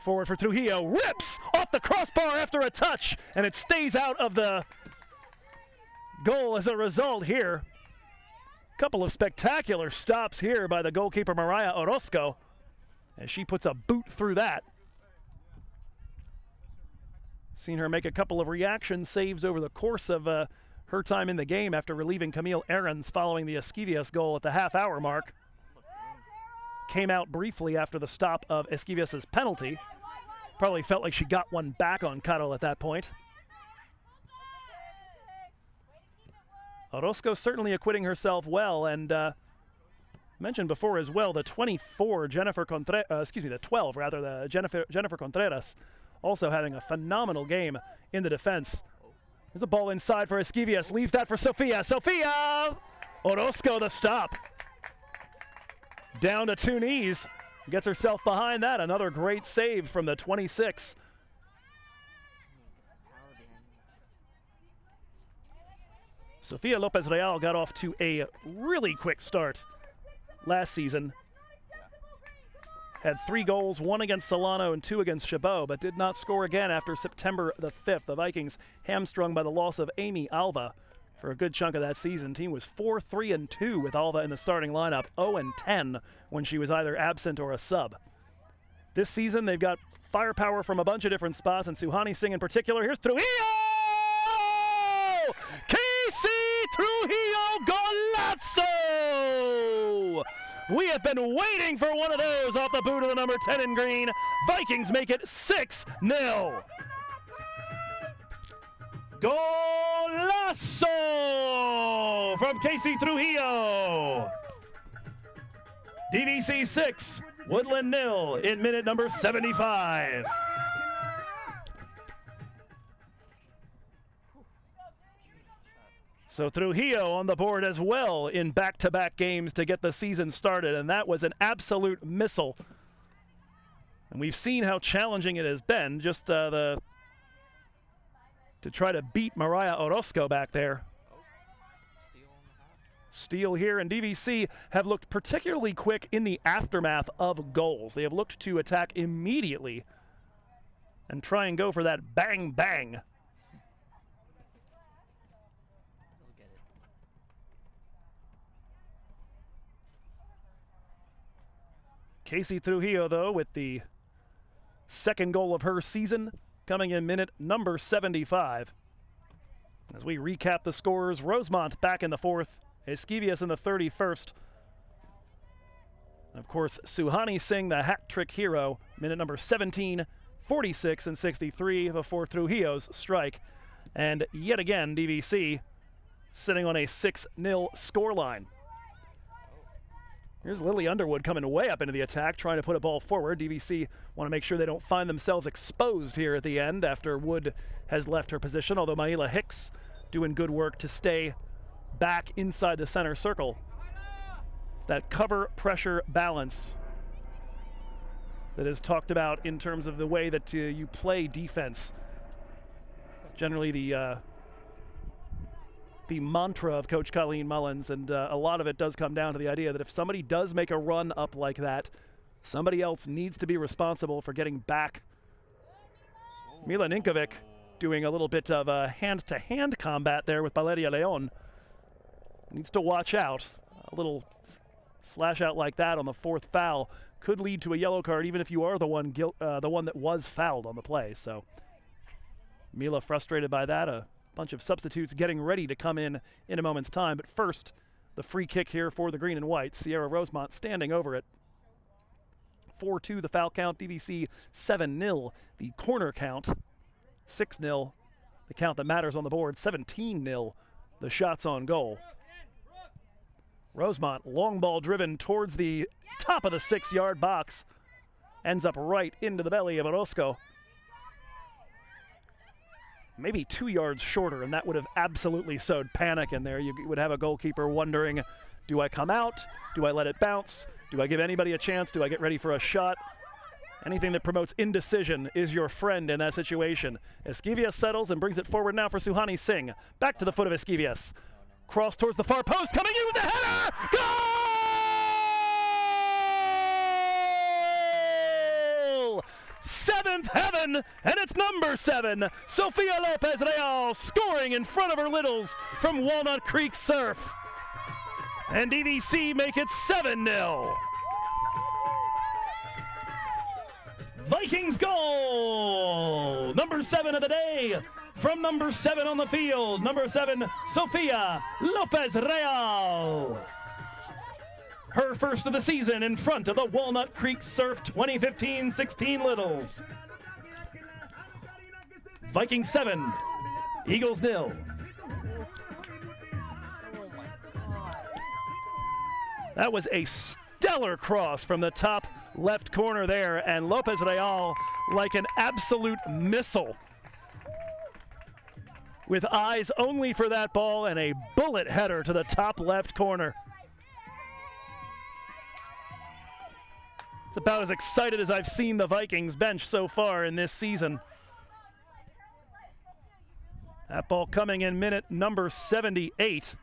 Forward for Trujillo. Rips off the crossbar after a touch, and it stays out of the goal as a result here. Couple of spectacular stops here by the goalkeeper Mariah Orozco, as she puts a boot through that. Seen her make a couple of reaction saves over the course of her time in the game after relieving Camille Ahrens following the Esquivias goal at the half-hour mark. Came out briefly after the stop of Esquivias' penalty. Probably felt like she got one back on Caro at that point. Orozco certainly acquitting herself well, and mentioned before as well, the 12 Jennifer Contreras also having a phenomenal game in the defense. There's a ball inside for Esquivias, leaves that for Sofia. Sofia! Orozco the stop. Down to two knees, gets herself behind that. Another great save from the 26. Sofia Lopez Real got off to a really quick start last season. Had 3 goals, 1 against Solano and 2 against Chabot, but did not score again after September the 5th. The Vikings hamstrung by the loss of Amy Alva for a good chunk of that season. Team was 4-3-2 with Alva in the starting lineup, 0-10 when she was either absent or a sub. This season, they've got firepower from a bunch of different spots, and Suhani Singh in particular. Here's Trujillo! Casey Trujillo golazo! We have been waiting for one of those off the boot of the number 10 in green. Vikings make it 6-0. Golazo from Casey Trujillo. DVC 6, Woodland 0 in minute number 75. So Trujillo on the board as well in back-to-back games to get the season started, and that was an absolute missile. And we've seen how challenging it has been just to try to beat Mariah Orozco back there. Steele here, and DVC have looked particularly quick in the aftermath of goals. They have looked to attack immediately and try and go for that bang-bang. Casey Trujillo, though, with the second goal of her season, coming in minute number 75. As we recap the scores, Rosemont back in the 4th, Esquivias in the 31st. Of course, Suhani Singh, the hat-trick hero, minute number 17, 46, and 63 before Trujillo's strike. And yet again, DVC sitting on a 6-0 scoreline. Here's Lily Underwood coming way up into the attack, trying to put a ball forward. DVC want to make sure they don't find themselves exposed here at the end after Wood has left her position, although Maila Hicks doing good work to stay back inside the center circle. that cover pressure balance that is talked about in terms of the way that you play defense. It's generally the mantra of Coach Cailin Mullins, and a lot of it does come down to the idea that if somebody does make a run up like that, somebody else needs to be responsible for getting back. Mila Ninkovic doing a little bit of a hand-to-hand combat there with Valeria Leon. Needs to watch out. A little slash out like that on the fourth foul could lead to a yellow card, even if you are the one that was fouled on the play. So Mila frustrated by that. A bunch of substitutes getting ready to come in a moment's time. But first, the free kick here for the green and white. Sierra Rosemont standing over it. 4-2 the foul count. DVC 7-0 the corner count. 6-0 the count that matters on the board. 17-0 the shots on goal. Rosemont, long ball driven towards the top of the 6-yard box. Ends up right into the belly of Orozco. Maybe 2 yards shorter, and that would have absolutely sowed panic in there. You would have a goalkeeper wondering, do I come out? Do I let it bounce? Do I give anybody a chance? Do I get ready for a shot? Anything that promotes indecision is your friend in that situation. Esquivias settles and brings it forward now for Suhani Singh. Back to the foot of Esquivias. Cross towards the far post, coming in with the header! Goal! Seventh heaven, and it's number 7, Sofia Lopez Real, scoring in front of her littles from Walnut Creek Surf. And DVC make it 7-0. Vikings goal! Number 7 of the day. From number 7 on the field, number 7, Sofia Lopez Real. Her first of the season in front of the Walnut Creek Surf 2015-16 Littles. Vikings 7, Eagles 0. That was a stellar cross from the top left corner there, and Lopez Real like an absolute missile, with eyes only for that ball and a bullet header to the top left corner. It's about as excited as I've seen the Vikings bench so far in this season. That ball coming in minute number 78.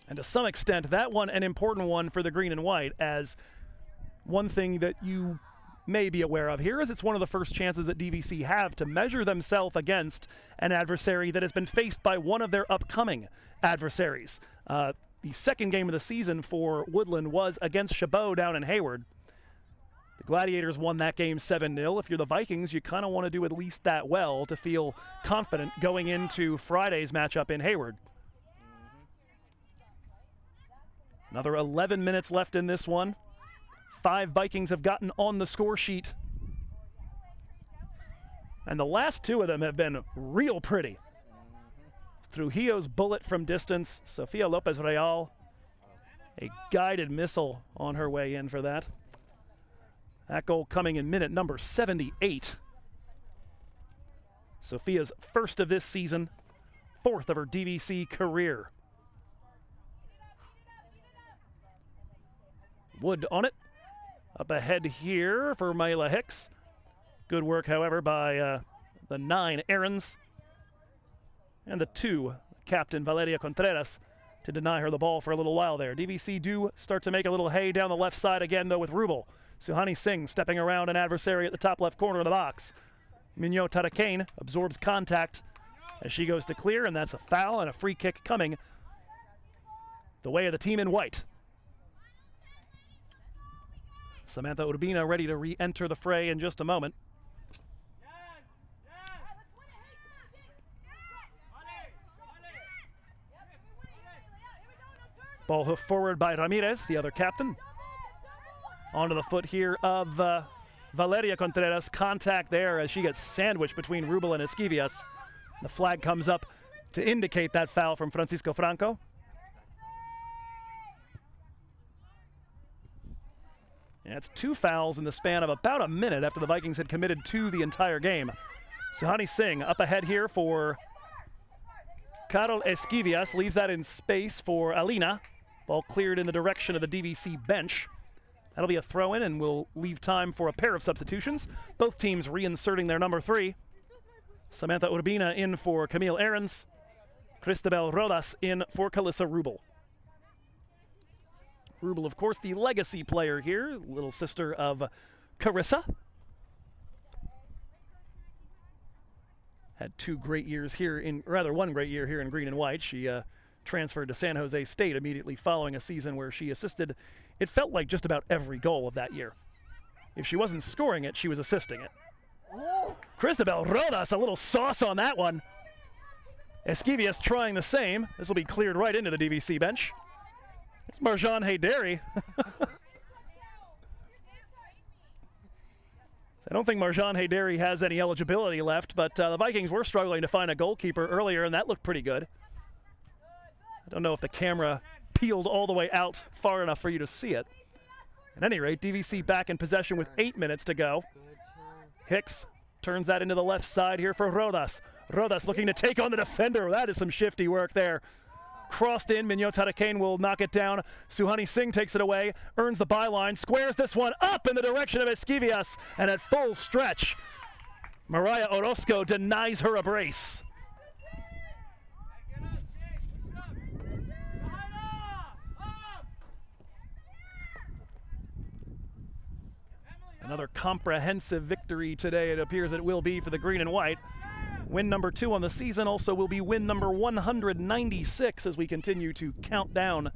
And to some extent, that one an important one for the green and white, as one thing that you may be aware of here is it's one of the first chances that DVC have to measure themselves against an adversary that has been faced by one of their upcoming adversaries. The second game of the season for Woodland was against Chabot down in Hayward. The Gladiators won that game 7-0. If you're the Vikings, you kind of want to do at least that well to feel confident going into Friday's matchup in Hayward. Another 11 minutes left in this one. 5 Vikings have gotten on the score sheet. And the last 2 of them have been real pretty. Trujillo's bullet from distance. Sofia Lopez Real, a guided missile on her way in for that. That goal coming in minute number 78. Sofia's first of this season, 4th of her DVC career. Wood on it. Up ahead here for Mayla Hicks. Good work, however, by the 9 Aarons. And the 2, captain Valeria Contreras, to deny her the ball for a little while there. DVC do start to make a little hay down the left side again, though, with Rubel. Suhani Singh stepping around an adversary at the top left corner of the box. Mignot Tarakane absorbs contact as she goes to clear, and that's a foul and a free kick coming the way of the team in white. Samantha Urbina ready to re-enter the fray in just a moment. Ball hoof forward by Ramirez, the other captain. Onto the foot here of Valeria Contreras. Contact there as she gets sandwiched between Rubel and Esquivias. The flag comes up to indicate that foul from Francisco Franco. And it's 2 fouls in the span of about a minute after the Vikings had committed 2 the entire game. Suhani Singh up ahead here for Carol Esquivias leaves that in space for Alina. Ball cleared in the direction of the DVC bench. That'll be a throw-in and will leave time for a pair of substitutions. Both teams reinserting their number 3. Samantha Urbina in for Camille Ahrens. Cristabel Rodas in for Calissa Rubel. Rubel, of course, the legacy player here, little sister of Carissa. Had 2 great years here one great year here in green and white. She transferred to San Jose State immediately following a season where she assisted, it felt like just about every goal of that year. If she wasn't scoring it, she was assisting it. Cristabel Rodas, a little sauce on that one. Esquivias trying the same. This will be cleared right into the DVC bench. It's Marjan Hayderi. I don't think Marjan Hayderi has any eligibility left, but the Vikings were struggling to find a goalkeeper earlier, and that looked pretty good. I don't know if the camera peeled all the way out far enough for you to see it. At any rate, DVC back in possession with 8 minutes to go. Hicks turns that into the left side here for Rodas. Rodas looking to take on the defender. That is some shifty work there. Crossed in, Mignot Tarakane will knock it down. Suhani Singh takes it away, earns the byline, squares this one up in the direction of Esquivias, and at full stretch, Mariah Orozco denies her a brace. Another comprehensive victory today, it appears it will be for the green and white. Win number 2 on the season also will be win number 196 as we continue to count down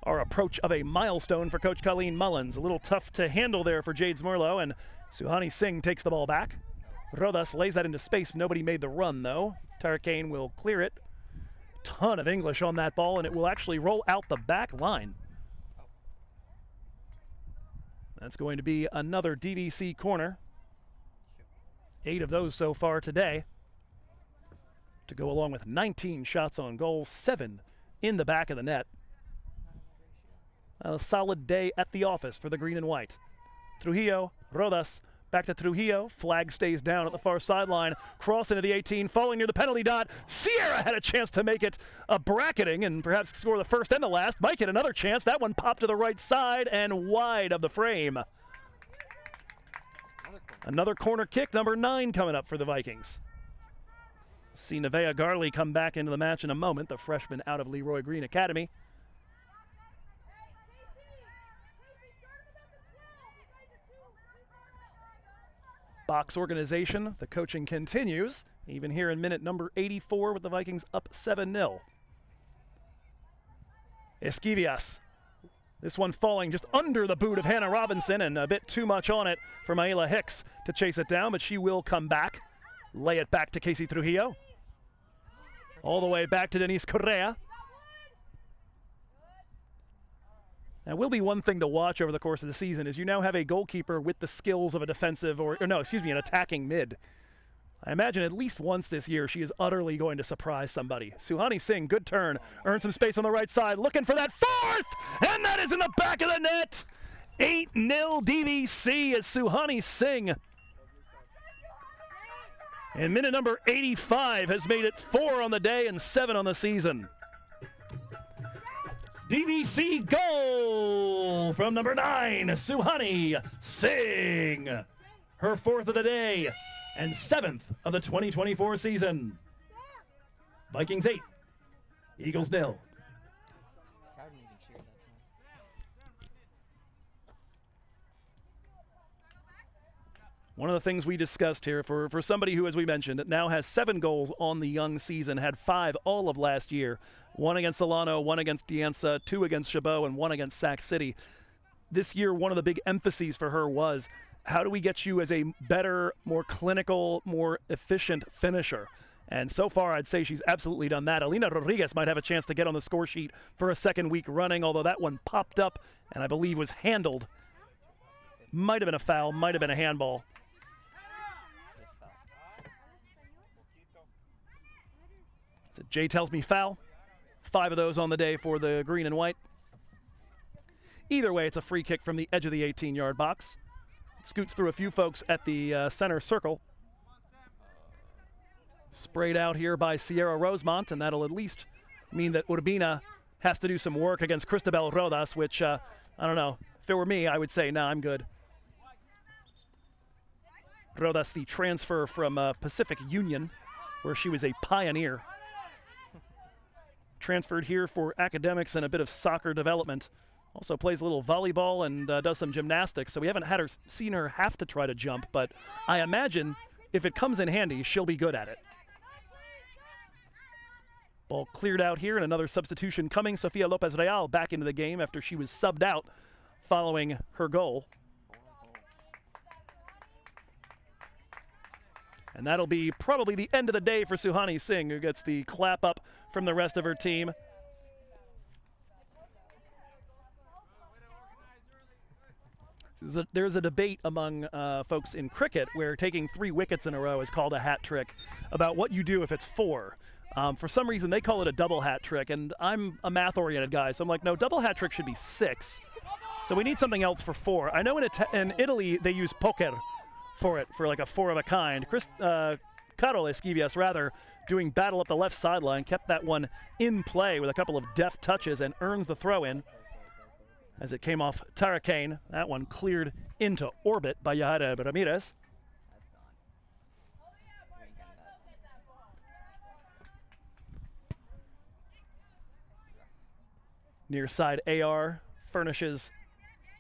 our approach of a milestone for Coach Cailin Mullins. A little tough to handle there for Jade Zmerlo, and Suhani Singh takes the ball back. Rodas lays that into space. Nobody made the run, though. Tarakane will clear it. Ton of English on that ball, and it will actually roll out the back line. That's going to be another DVC corner. 8 of those so far today, to go along with 19 shots on goal, 7 in the back of the net. A solid day at the office for the green and white. Trujillo, Rodas, back to Trujillo. Flag stays down at the far sideline. Cross into the 18, falling near the penalty dot. Sierra had a chance to make it a bracketing and perhaps score the first and the last. Might get another chance. That one popped to the right side and wide of the frame. Another corner kick, number 9 coming up for the Vikings. See Nevaeh Garley come back into the match in a moment, the freshman out of Leroy Green Academy. Box organization, the coaching continues, even here in minute number 84 with the Vikings up 7-0. Esquivias. This one falling just under the boot of Hannah Robinson and a bit too much on it for Maela Hicks to chase it down, but she will come back. Lay it back to Casey Trujillo. All the way back to Denise Correa. Now, will be one thing to watch over the course of the season is you now have a goalkeeper with the skills of a defensive an attacking mid. I imagine at least once this year she is utterly going to surprise somebody. Suhani Singh, good turn, earns some space on the right side, looking for that 4th, and that is in the back of the net. 8-0 DVC as Suhani Singh, in minute number 85, has made it 4 on the day and 7 on the season. DVC goal from number 9, Suhani Singh. Her 4th of the day and 7th of the 2024 season. Vikings 8, Eagles 0. One of the things we discussed here for somebody who, as we mentioned, now has 7 goals on the young season, had 5 all of last year, 1 against Solano, 1 against Dianza, 2 against Chabot, and 1 against Sac City. This year, one of the big emphases for her was, how do we get you as a better, more clinical, more efficient finisher? And so far, I'd say she's absolutely done that. Alina Rodriguez might have a chance to get on the score sheet for a second week running, although that one popped up and I believe was handled. Might have been a foul, might have been a handball. So Jay tells me foul. 5 of those on the day for the green and white. Either way, it's a free kick from the edge of the 18-yard box. Scoots through a few folks at the center circle. Sprayed out here by Sierra Rosemont, and that'll at least mean that Urbina has to do some work against Cristabel Rodas, which, I don't know, if it were me, I would say, nah, I'm good. Rodas, the transfer from Pacific Union, where she was a pioneer. Transferred here for academics and a bit of soccer development. Also plays a little volleyball and does some gymnastics, so we haven't seen her have to try to jump, but I imagine if it comes in handy, she'll be good at it. Ball cleared out here, and another substitution coming. Sofia Lopez Real back into the game after she was subbed out following her goal. And that'll be probably the end of the day for Suhani Singh, who gets the clap up from the rest of her team. There's a debate among folks in cricket where taking 3 wickets in a row is called a hat trick about what you do if it's 4. For some reason, they call it a double hat trick, and I'm a math-oriented guy, so I'm like, no, double hat trick should be 6. So we need something else for 4. I know in Italy they use poker for it, for like a 4 of a kind. Carol Esquivias, rather, doing battle up the left sideline, kept that one in play with a couple of deft touches and earns the throw-in as it came off Taracane. That one cleared into orbit by Yahaira Ramirez. Near side AR furnishes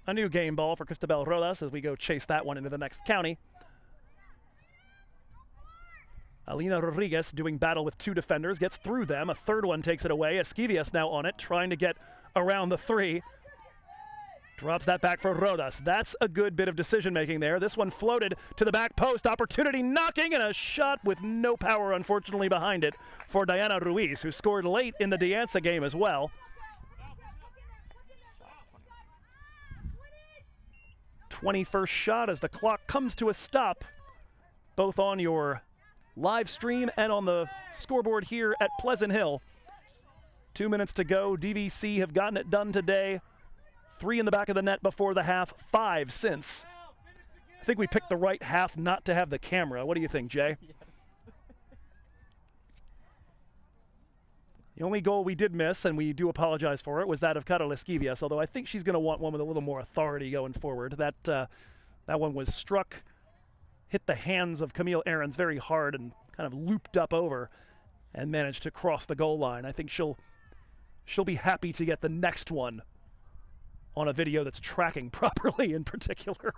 a new game ball for Cristabel Rodas as we go chase that one into the next county. Alina Rodriguez doing battle with 2 defenders, gets through them. A third one takes it away. Esquivias now on it, trying to get around the 3. Drops that back for Rodas. That's a good bit of decision making there. This one floated to the back post. Opportunity knocking, and a shot with no power, unfortunately, behind it for Diana Ruiz, who scored late in the Dianza game as well. 21st shot as the clock comes to a stop, both on your live stream and on the scoreboard here at Pleasant Hill. 2 minutes to go. DVC have gotten it done today. 3 in the back of the net before the half, 5 since. I think we picked the right half not to have the camera. What do you think, Jay? Yes. The only goal we did miss, and we do apologize for it, was that of Carol Esquivias, although I think she's going to want one with a little more authority going forward. That one was struck, hit the hands of Camille Ahrens very hard and kind of looped up over and managed to cross the goal line. I think she'll be happy to get the next one on a video that's tracking properly in particular.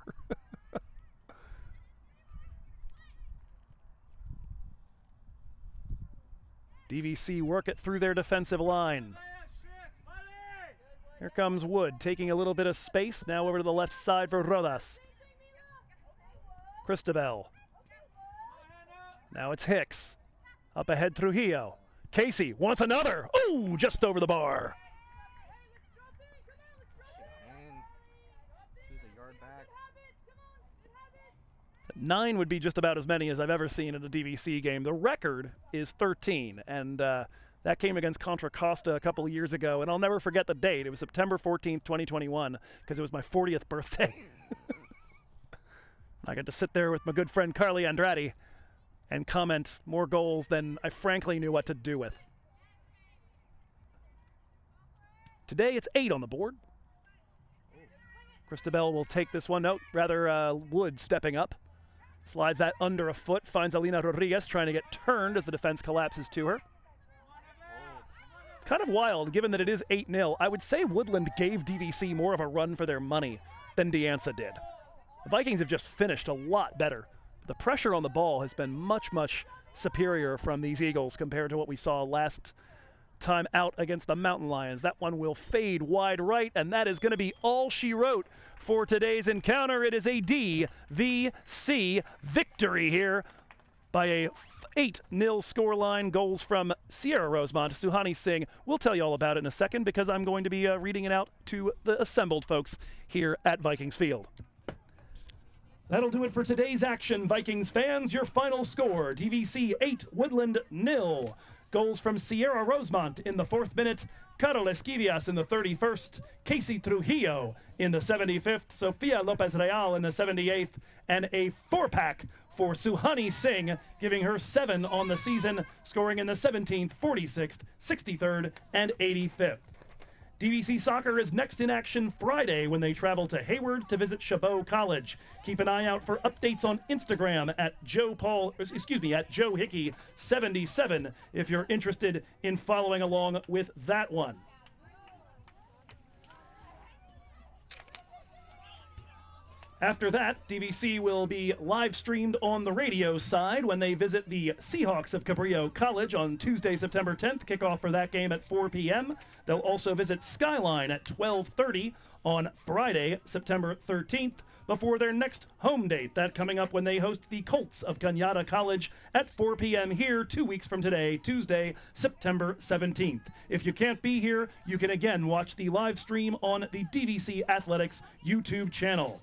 DVC work it through their defensive line. Here comes Wood, taking a little bit of space. Now over to the left side for Rodas. Cristabel. Now it's Hicks. Up ahead, Trujillo. Casey wants another. Oh, just over the bar. 9 would be just about as many as I've ever seen in a DVC game. The record is 13, and that came against Contra Costa a couple of years ago, and I'll never forget the date. It was September 14th, 2021, because it was my 40th birthday. I got to sit there with my good friend Carly Andrade and comment more goals than I frankly knew what to do with. Today it's 8 on the board. Cristabel will take this one. No, rather Wood stepping up. Slides that under a foot, finds Alina Rodriguez trying to get turned as the defense collapses to her. It's kind of wild, given that it is 8-0. I would say Woodland gave DVC more of a run for their money than Dianza did. The Vikings have just finished a lot better. The pressure on the ball has been much, much superior from these Eagles compared to what we saw last time out against the Mountain Lions. That one will fade wide right, and that is going to be all she wrote for today's encounter. It is a DVC victory here by a 8-0 scoreline. Goals from Sierra Rosemont, Suhani Singh. We'll tell you all about it in a second because I'm going to be reading it out to the assembled folks here at Vikings Field. That'll do it for today's action, Vikings fans. Your final score, DVC 8, Woodland 0. Goals from Sierra Rosemont in the 4th minute, Carol Esquivias in the 31st, Casey Trujillo in the 75th, Sofia Lopez Real in the 78th, and a 4-pack for Suhani Singh, giving her 7 on the season, scoring in the 17th, 46th, 63rd, and 85th. DVC Soccer is next in action Friday when they travel to Hayward to visit Chabot College. Keep an eye out for updates on Instagram at Joe Hickey 77 if you're interested in following along with that one. After that, DVC will be live streamed on the radio side when they visit the Seahawks of Cabrillo College on Tuesday, September 10th. Kickoff for that game at 4 p.m. They'll also visit Skyline at 12:30 on Friday, September 13th, before their next home date. That coming up when they host the Colts of Cañada College at 4 p.m. here 2 weeks from today, Tuesday, September 17th. If you can't be here, you can again watch the live stream on the DVC Athletics YouTube channel.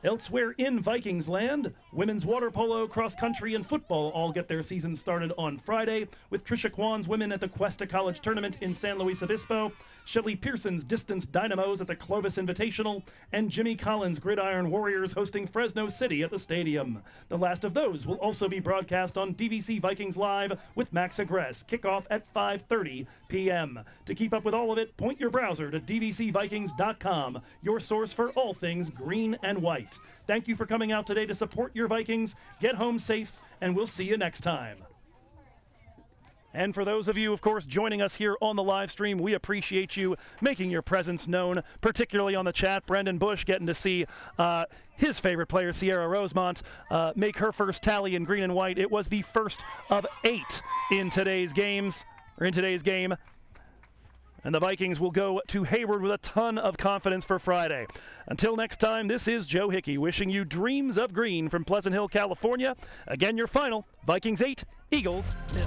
Elsewhere in Vikings land, women's water polo, cross country, and football all get their season started on Friday, with Trisha Kwan's women at the Cuesta College Tournament in San Luis Obispo, Shelly Pearson's Distance Dynamos at the Clovis Invitational, and Jimmy Collins' Gridiron Warriors hosting Fresno City at the stadium. The last of those will also be broadcast on DVC Vikings Live with Max Agress, kickoff at 5:30 p.m. To keep up with all of it, point your browser to dvcvikings.com, your source for all things green and white. Thank you for coming out today to support your Vikings. Get home safe, and we'll see you next time. And for those of you, of course, joining us here on the live stream, we appreciate you making your presence known, particularly on the chat. Brendan Bush getting to see his favorite player, Sierra Rosemont, make her first tally in green and white. It was the first of 8 in today's game. And the Vikings will go to Hayward with a ton of confidence for Friday. Until next time, this is Joe Hickey wishing you dreams of green from Pleasant Hill, California. Again, your final, Vikings 8, Eagles 0.